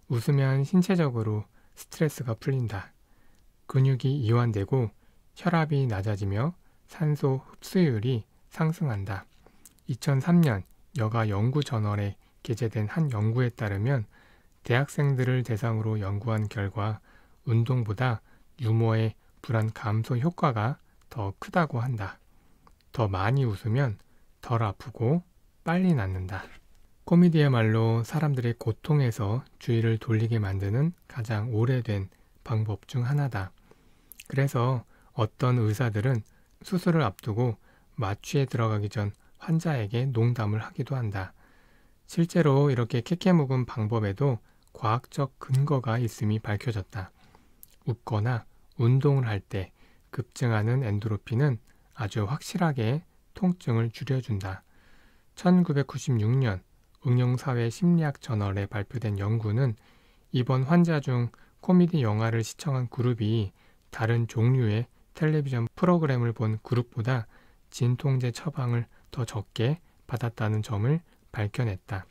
웃으면 신체적으로 스트레스가 풀린다. 근육이 이완되고 혈압이 낮아지며 산소 흡수율이 상승한다. 2003년 여가 연구 저널에 게재된 한 연구에 따르면 대학생들을 대상으로 연구한 결과 운동보다 유머의 불안 감소 효과가 더 크다고 한다. 더 많이 웃으면 덜 아프고 빨리 낫는다. 코미디야말로 사람들의 고통에서 주의를 돌리게 만드는 가장 오래된 방법 중 하나다. 그래서 어떤 의사들은 수술을 앞두고 마취에 들어가기 전 환자에게 농담을 하기도 한다. 실제로 이렇게 캐캐묵은 방법에도 과학적 근거가 있음이 밝혀졌다. 웃거나 운동을 할 때 급증하는 엔도르핀은 아주 확실하게 통증을 줄여준다. 1996년 응용사회 심리학 저널에 발표된 연구는 이번 환자 중 코미디 영화를 시청한 그룹이 다른 종류의 텔레비전 프로그램을 본 그룹보다 진통제 처방을 더 적게 받았다는 점을 밝혀냈다.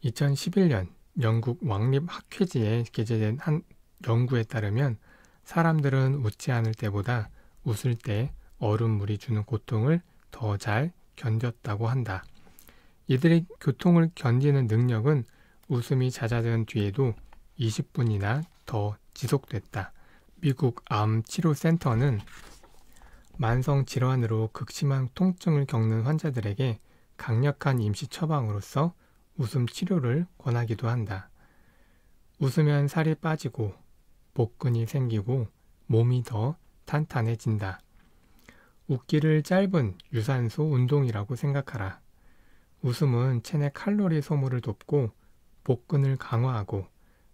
2011년 영국 왕립학회지에 게재된 한 연구에 따르면 사람들은 웃지 않을 때보다 웃을 때 얼음물이 주는 고통을 더 잘 견뎠다고 한다. 이들의 고통을 견디는 능력은 웃음이 잦아든 뒤에도 20분이나 더 지속됐다. 미국 암치료센터는 만성 질환으로 극심한 통증을 겪는 환자들에게 강력한 임시 처방으로서 웃음 치료를 권하기도 한다. 웃으면 살이 빠지고 복근이 생기고 몸이 더 탄탄해진다. 웃기를 짧은 유산소 운동이라고 생각하라. 웃음은 체내 칼로리 소모를 돕고 복근을 강화하고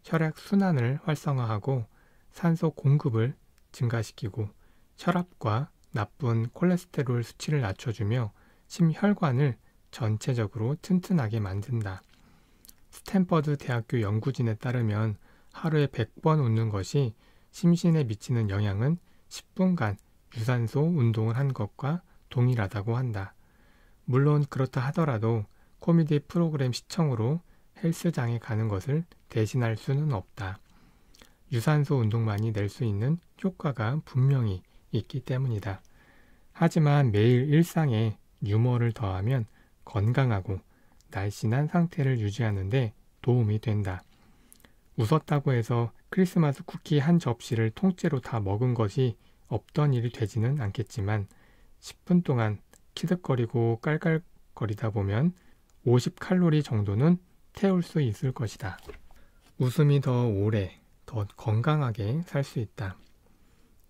혈액 순환을 활성화하고 산소 공급을 증가시키고 혈압과 나쁜 콜레스테롤 수치를 낮춰주며 심혈관을 전체적으로 튼튼하게 만든다. 스탠퍼드 대학교 연구진에 따르면 하루에 100번 웃는 것이 심신에 미치는 영향은 10분간 유산소 운동을 한 것과 동일하다고 한다. 물론 그렇다 하더라도 코미디 프로그램 시청으로 헬스장에 가는 것을 대신할 수는 없다. 유산소 운동만이 낼 수 있는 효과가 분명히 있기 때문이다. 하지만 매일 일상에 유머를 더하면 건강하고 날씬한 상태를 유지하는 데 도움이 된다. 웃었다고 해서 크리스마스 쿠키 한 접시를 통째로 다 먹은 것이 없던 일이 되지는 않겠지만 10분 동안 키득거리고 깔깔거리다 보면 50칼로리 정도는 태울 수 있을 것이다. 웃음이 더 오래, 더 건강하게 살 수 있다.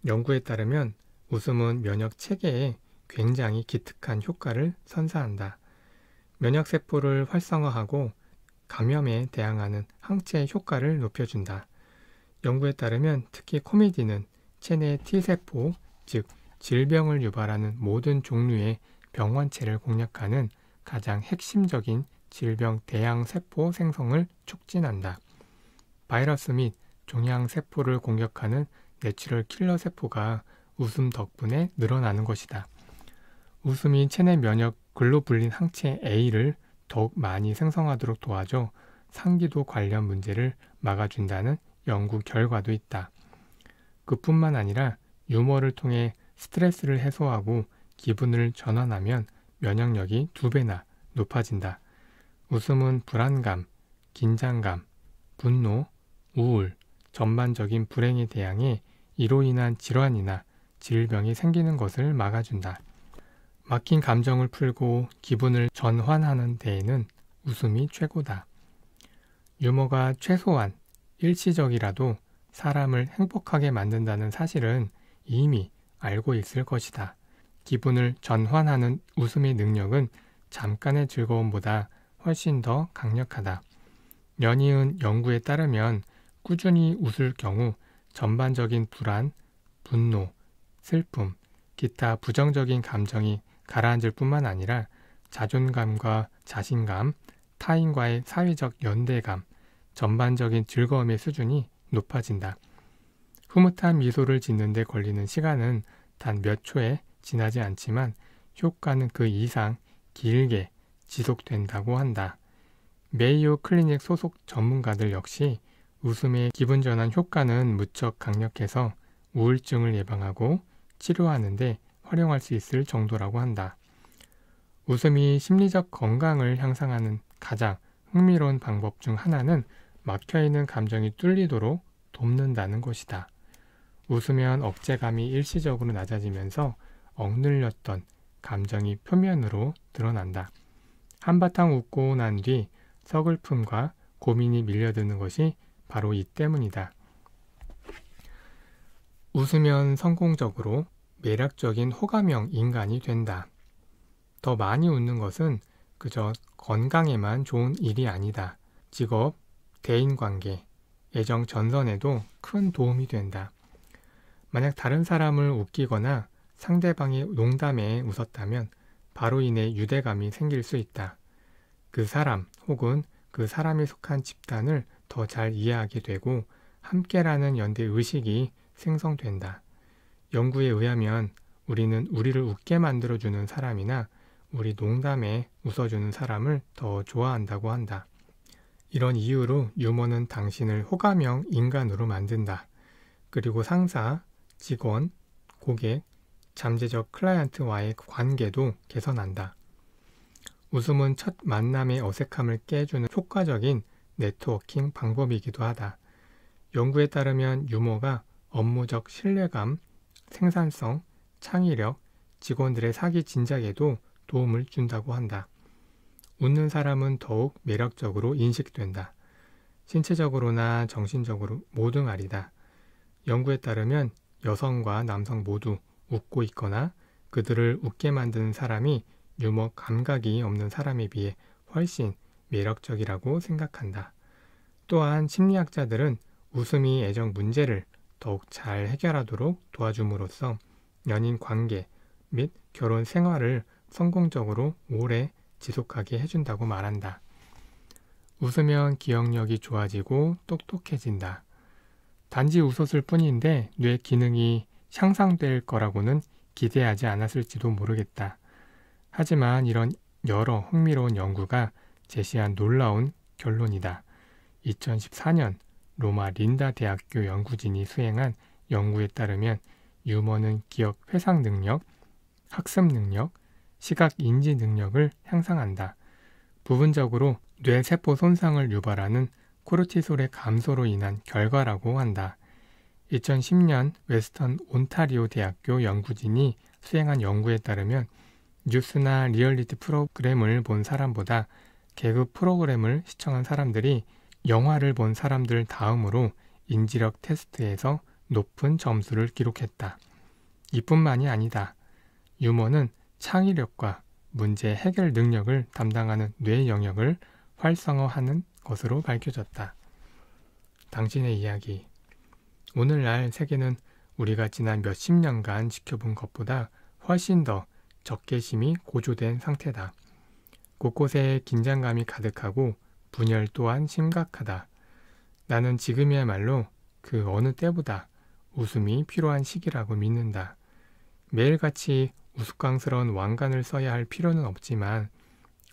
연구에 따르면 웃음은 면역 체계에 굉장히 기특한 효과를 선사한다. 면역세포를 활성화하고 감염에 대항하는 항체 효과를 높여준다. 연구에 따르면 특히 코미디는 체내 T세포, 즉 질병을 유발하는 모든 종류의 병원체를 공략하는 가장 핵심적인 질병 대항세포 생성을 촉진한다. 바이러스 및 종양세포를 공격하는 내추럴 킬러 세포가 웃음 덕분에 늘어나는 것이다. 웃음이 체내 면역 글로불린 항체 A를 더욱 많이 생성하도록 도와줘 상기도 관련 문제를 막아준다는 연구 결과도 있다. 그뿐만 아니라 유머를 통해 스트레스를 해소하고 기분을 전환하면 면역력이 2배나 높아진다. 웃음은 불안감, 긴장감, 분노, 우울, 전반적인 불행에 대항해 이로 인한 질환이나 질병이 생기는 것을 막아준다. 막힌 감정을 풀고 기분을 전환하는 데에는 웃음이 최고다. 유머가 최소한 일시적이라도 사람을 행복하게 만든다는 사실은 이미 알고 있을 것이다. 기분을 전환하는 웃음의 능력은 잠깐의 즐거움보다 훨씬 더 강력하다. 연이은 연구에 따르면 꾸준히 웃을 경우 전반적인 불안, 분노, 슬픔, 기타 부정적인 감정이 가라앉을 뿐만 아니라 자존감과 자신감, 타인과의 사회적 연대감, 전반적인 즐거움의 수준이 높아진다. 흐뭇한 미소를 짓는 데 걸리는 시간은 단 몇 초에 지나지 않지만 효과는 그 이상 길게 지속된다고 한다. 메이오 클리닉 소속 전문가들 역시 웃음의 기분 전환 효과는 무척 강력해서 우울증을 예방하고 치료하는 데 활용할 수 있을 정도라고 한다. 웃음이 심리적 건강을 향상하는 가장 흥미로운 방법 중 하나는 막혀있는 감정이 뚫리도록 돕는다는 것이다. 웃으면 억제감이 일시적으로 낮아지면서 억눌렸던 감정이 표면으로 드러난다. 한바탕 웃고 난 뒤 서글픔과 고민이 밀려드는 것이 바로 이 때문이다. 웃으면 성공적으로 매력적인 호감형 인간이 된다. 더 많이 웃는 것은 그저 건강에만 좋은 일이 아니다. 직업, 대인관계, 애정 전선에도 큰 도움이 된다. 만약 다른 사람을 웃기거나 상대방의 농담에 웃었다면 바로 인해 유대감이 생길 수 있다. 그 사람 혹은 그 사람이 속한 집단을 더 잘 이해하게 되고 함께라는 연대 의식이 생성된다. 연구에 의하면 우리는 우리를 웃게 만들어주는 사람이나 우리 농담에 웃어주는 사람을 더 좋아한다고 한다. 이런 이유로 유머는 당신을 호감형 인간으로 만든다. 그리고 상사, 직원, 고객, 잠재적 클라이언트와의 관계도 개선한다. 웃음은 첫 만남의 어색함을 깨주는 효과적인 네트워킹 방법이기도 하다. 연구에 따르면 유머가 업무적 신뢰감, 생산성, 창의력, 직원들의 사기 진작에도 도움을 준다고 한다. 웃는 사람은 더욱 매력적으로 인식된다. 신체적으로나 정신적으로 모두 말이다. 연구에 따르면 여성과 남성 모두 웃고 있거나 그들을 웃게 만드는 사람이 유머 감각이 없는 사람에 비해 훨씬 매력적이라고 생각한다. 또한 심리학자들은 웃음이 애정 문제를 더욱 잘 해결하도록 도와줌으로써 연인 관계 및 결혼 생활을 성공적으로 오래 지속하게 해준다고 말한다. 웃으면 기억력이 좋아지고 똑똑해진다. 단지 웃었을 뿐인데 뇌 기능이 향상될 거라고는 기대하지 않았을지도 모르겠다. 하지만 이런 여러 흥미로운 연구가 제시한 놀라운 결론이다. 2014년 로마 린다 대학교 연구진이 수행한 연구에 따르면 유머는 기억 회상 능력, 학습 능력, 시각 인지 능력을 향상한다. 부분적으로 뇌세포 손상을 유발하는 코르티솔의 감소로 인한 결과라고 한다. 2010년 웨스턴 온타리오 대학교 연구진이 수행한 연구에 따르면 뉴스나 리얼리티 프로그램을 본 사람보다 개그 프로그램을 시청한 사람들이 영화를 본 사람들 다음으로 인지력 테스트에서 높은 점수를 기록했다. 이뿐만이 아니다. 유머는 창의력과 문제 해결 능력을 담당하는 뇌 영역을 활성화하는 것으로 밝혀졌다. 당신의 이야기. 오늘날 세계는 우리가 지난 몇십 년간 지켜본 것보다 훨씬 더 적개심이 고조된 상태다. 곳곳에 긴장감이 가득하고 분열 또한 심각하다. 나는 지금이야말로 그 어느 때보다 웃음이 필요한 시기라고 믿는다. 매일같이 우스꽝스러운 왕관을 써야 할 필요는 없지만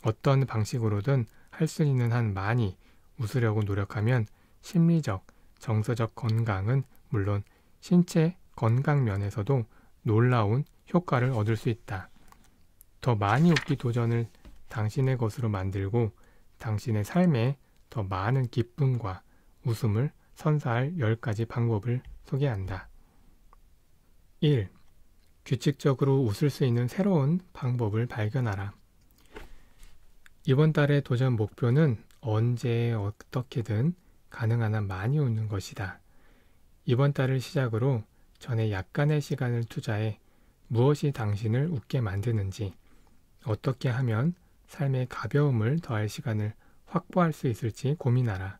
어떤 방식으로든 할 수 있는 한 많이 웃으려고 노력하면 심리적, 정서적 건강은 물론 신체 건강 면에서도 놀라운 효과를 얻을 수 있다. 더 많이 웃기 도전을 당신의 것으로 만들고 당신의 삶에 더 많은 기쁨과 웃음을 선사할 10가지 방법을 소개한다. 1. 규칙적으로 웃을 수 있는 새로운 방법을 발견하라. 이번 달의 도전 목표는 언제 어떻게든 가능한 한 많이 웃는 것이다. 이번 달을 시작으로 전에 약간의 시간을 투자해 무엇이 당신을 웃게 만드는지, 어떻게 하면 삶의 가벼움을 더할 시간을 확보할 수 있을지 고민하라.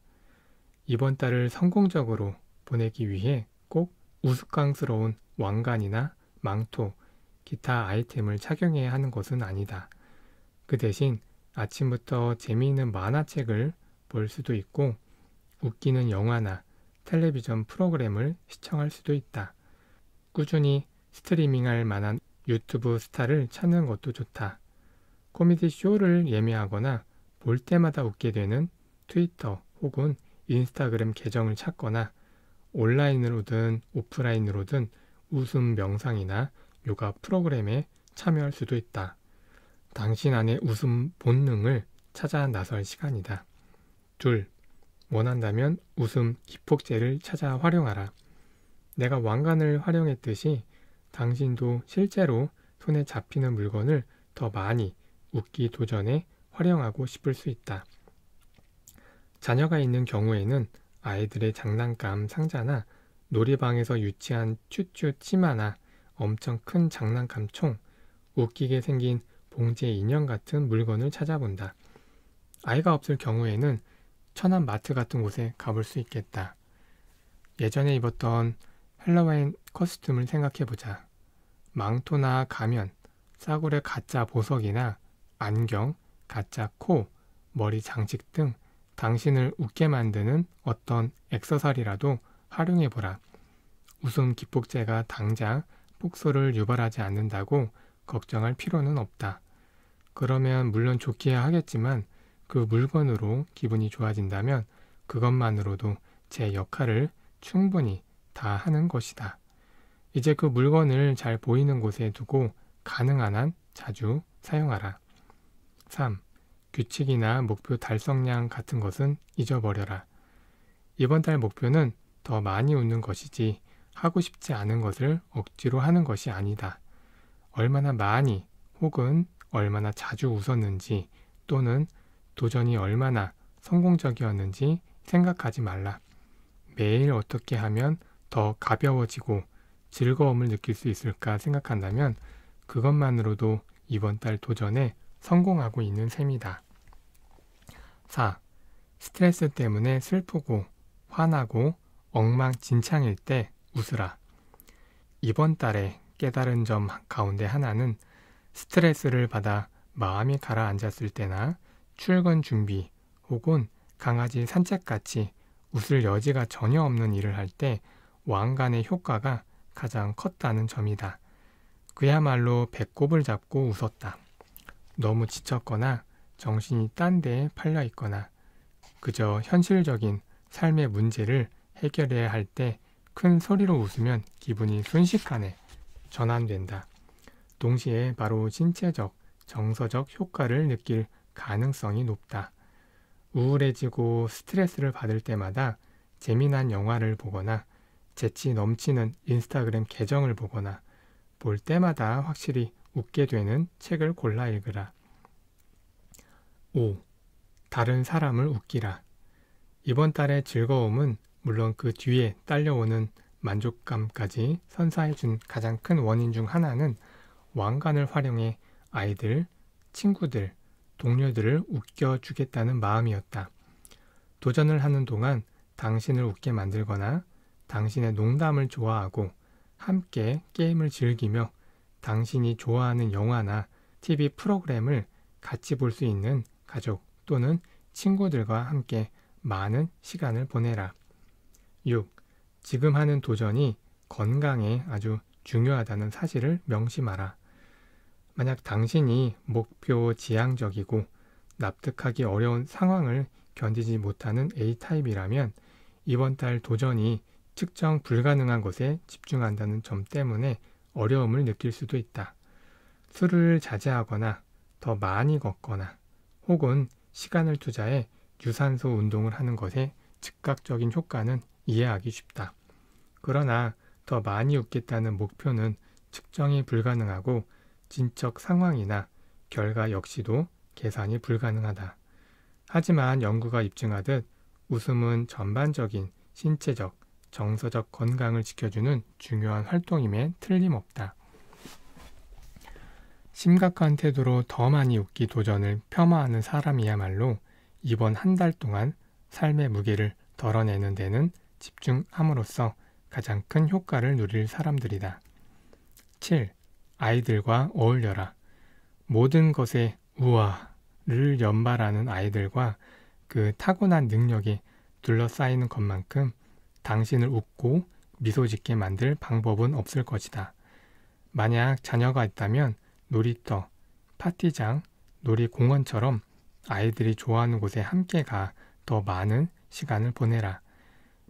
이번 달을 성공적으로 보내기 위해 꼭 우스꽝스러운 왕관이나 망토, 기타 아이템을 착용해야 하는 것은 아니다. 그 대신 아침부터 재미있는 만화책을 볼 수도 있고 웃기는 영화나 텔레비전 프로그램을 시청할 수도 있다. 꾸준히 스트리밍할 만한 유튜브 스타를 찾는 것도 좋다. 코미디 쇼를 예매하거나 볼 때마다 웃게 되는 트위터 혹은 인스타그램 계정을 찾거나 온라인으로든 오프라인으로든 웃음 명상이나 요가 프로그램에 참여할 수도 있다. 당신 안의 웃음 본능을 찾아 나설 시간이다. 2. 원한다면 웃음 기폭제를 찾아 활용하라. 내가 왕관을 활용했듯이 당신도 실제로 손에 잡히는 물건을 더 많이 웃기 도전에 활용하고 싶을 수 있다. 자녀가 있는 경우에는 아이들의 장난감 상자나 놀이방에서 유치한 쭈쭈 치마나 엄청 큰 장난감 총, 웃기게 생긴 봉제 인형 같은 물건을 찾아본다. 아이가 없을 경우에는 천안 마트 같은 곳에 가볼 수 있겠다. 예전에 입었던 헬로윈 코스튬을 생각해보자. 망토나 가면, 싸구려 가짜 보석이나 안경, 가짜 코, 머리 장식 등 당신을 웃게 만드는 어떤 액세서리라도 활용해보라. 웃음 기폭제가 당장 폭소를 유발하지 않는다고 걱정할 필요는 없다. 그러면 물론 좋기야 하겠지만 그 물건으로 기분이 좋아진다면 그것만으로도 제 역할을 충분히 다 하는 것이다. 이제 그 물건을 잘 보이는 곳에 두고 가능한 한 자주 사용하라. 3. 규칙이나 목표 달성량 같은 것은 잊어버려라. 이번 달 목표는 더 많이 웃는 것이지 하고 싶지 않은 것을 억지로 하는 것이 아니다. 얼마나 많이 혹은 얼마나 자주 웃었는지 또는 도전이 얼마나 성공적이었는지 생각하지 말라. 매일 어떻게 하면 더 가벼워지고 즐거움을 느낄 수 있을까 생각한다면 그것만으로도 이번 달 도전에 성공하고 있는 셈이다. 4. 스트레스 때문에 슬프고 화나고 엉망진창일 때 웃으라. 이번 달에 깨달은 점 가운데 하나는 스트레스를 받아 마음이 가라앉았을 때나 출근 준비 혹은 강아지 산책같이 웃을 여지가 전혀 없는 일을 할 때 왕관의 효과가 가장 컸다는 점이다. 그야말로 배꼽을 잡고 웃었다. 너무 지쳤거나 정신이 딴 데에 팔려 있거나 그저 현실적인 삶의 문제를 해결해야 할 때 큰 소리로 웃으면 기분이 순식간에 전환된다. 동시에 바로 신체적, 정서적 효과를 느낄 가능성이 높다. 우울해지고 스트레스를 받을 때마다 재미난 영화를 보거나 재치 넘치는 인스타그램 계정을 보거나 볼 때마다 확실히 웃게 되는 책을 골라 읽으라. 5. 다른 사람을 웃기라. 이번 달의 즐거움은 물론 그 뒤에 딸려오는 만족감까지 선사해준 가장 큰 원인 중 하나는 왕관을 활용해 아이들, 친구들, 동료들을 웃겨주겠다는 마음이었다. 도전을 하는 동안 당신을 웃게 만들거나 당신의 농담을 좋아하고 함께 게임을 즐기며 당신이 좋아하는 영화나 TV 프로그램을 같이 볼 수 있는 가족 또는 친구들과 함께 많은 시간을 보내라. 6. 지금 하는 도전이 건강에 아주 중요하다는 사실을 명심하라. 만약 당신이 목표 지향적이고 납득하기 어려운 상황을 견디지 못하는 A타입이라면 이번 달 도전이 측정 불가능한 것에 집중한다는 점 때문에 어려움을 느낄 수도 있다. 술을 자제하거나 더 많이 걷거나 혹은 시간을 투자해 유산소 운동을 하는 것에 즉각적인 효과는 이해하기 쉽다. 그러나 더 많이 웃겠다는 목표는 측정이 불가능하고 진척 상황이나 결과 역시도 계산이 불가능하다. 하지만 연구가 입증하듯 웃음은 전반적인 신체적, 정서적 건강을 지켜주는 중요한 활동임에 틀림없다. 심각한 태도로 더 많이 웃기 도전을 폄하하는 사람이야말로 이번 한 달 동안 삶의 무게를 덜어내는 데는 집중함으로써 가장 큰 효과를 누릴 사람들이다. 7. 아이들과 어울려라. 모든 것에 우와를 연발하는 아이들과 그 타고난 능력에 둘러싸이는 것만큼 당신을 웃고 미소 짓게 만들 방법은 없을 것이다. 만약 자녀가 있다면 놀이터, 파티장, 놀이공원처럼 아이들이 좋아하는 곳에 함께 가 더 많은 시간을 보내라.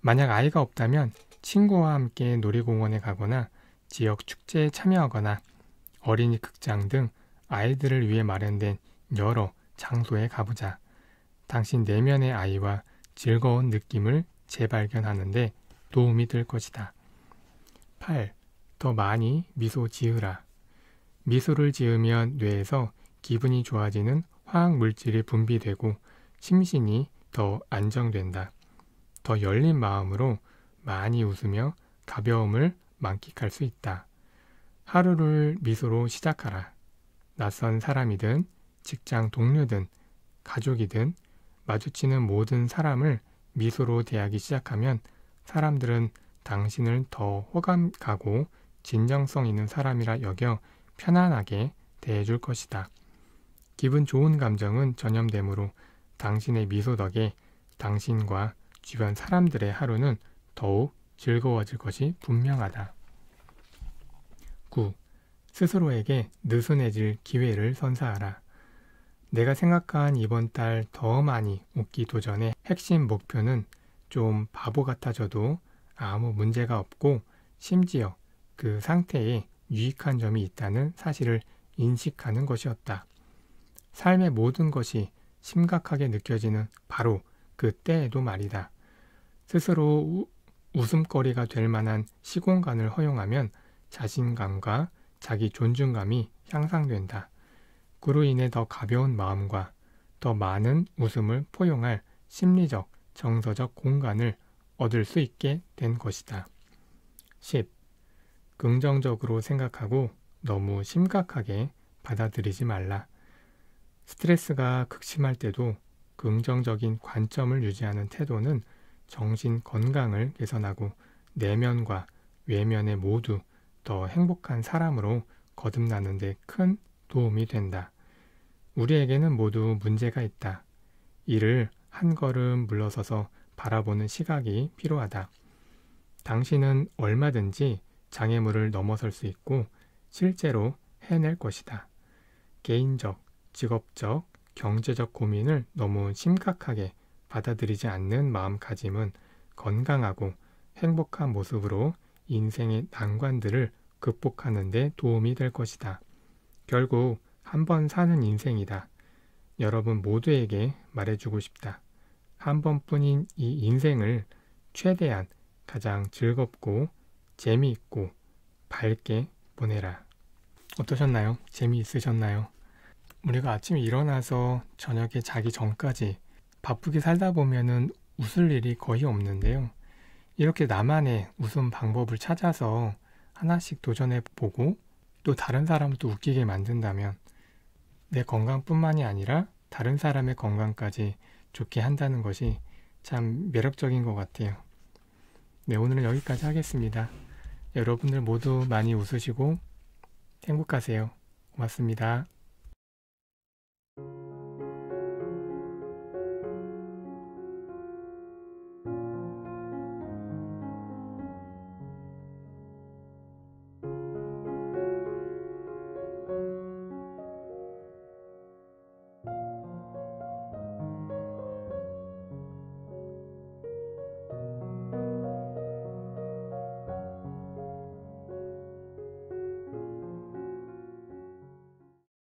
만약 아이가 없다면 친구와 함께 놀이공원에 가거나 지역 축제에 참여하거나 어린이 극장 등 아이들을 위해 마련된 여러 장소에 가보자. 당신 내면의 아이와 즐거운 느낌을 재발견하는 데 도움이 될 것이다. 8. 더 많이 미소 지으라. 미소를 지으면 뇌에서 기분이 좋아지는 화학 물질이 분비되고 심신이 더 안정된다. 더 열린 마음으로 많이 웃으며 가벼움을 만끽할 수 있다. 하루를 미소로 시작하라. 낯선 사람이든 직장 동료든 가족이든 마주치는 모든 사람을 미소로 대하기 시작하면 사람들은 당신을 더 호감 가고 진정성 있는 사람이라 여겨 편안하게 대해줄 것이다. 기분 좋은 감정은 전염되므로 당신의 미소 덕에 당신과 주변 사람들의 하루는 더욱 즐거워질 것이 분명하다. 9. 스스로에게 느슨해질 기회를 선사하라. 내가 생각한 이번 달 더 많이 웃기 도전의 핵심 목표는 좀 바보 같아져도 아무 문제가 없고 심지어 그 상태에 유익한 점이 있다는 사실을 인식하는 것이었다. 삶의 모든 것이 심각하게 느껴지는 바로 그때에도 말이다. 스스로 웃음거리가 될 만한 시공간을 허용하면 자신감과 자기 존중감이 향상된다. 그로 인해 더 가벼운 마음과 더 많은 웃음을 포용할 심리적, 정서적 공간을 얻을 수 있게 된 것이다. 10. 긍정적으로 생각하고 너무 심각하게 받아들이지 말라. 스트레스가 극심할 때도 긍정적인 관점을 유지하는 태도는 정신 건강을 개선하고 내면과 외면에 모두 더 행복한 사람으로 거듭나는 데 큰 도움이 된다. 우리에게는 모두 문제가 있다. 이를 한 걸음 물러서서 바라보는 시각이 필요하다. 당신은 얼마든지 장애물을 넘어설 수 있고 실제로 해낼 것이다. 개인적, 직업적, 경제적 고민을 너무 심각하게 받아들이지 않는 마음가짐은 건강하고 행복한 모습으로 인생의 난관들을 극복하는 데 도움이 될 것이다. 결국 한 번 사는 인생이다. 여러분 모두에게 말해주고 싶다. 한 번뿐인 이 인생을 최대한 가장 즐겁고 재미있고 밝게 보내라. 어떠셨나요? 재미있으셨나요? 우리가 아침에 일어나서 저녁에 자기 전까지 바쁘게 살다 보면은 웃을 일이 거의 없는데요. 이렇게 나만의 웃음 방법을 찾아서 하나씩 도전해 보고 또 다른 사람을 또 웃기게 만든다면 내 건강뿐만이 아니라 다른 사람의 건강까지 좋게 한다는 것이 참 매력적인 것 같아요. 네, 오늘은 여기까지 하겠습니다. 여러분들 모두 많이 웃으시고 행복하세요. 고맙습니다.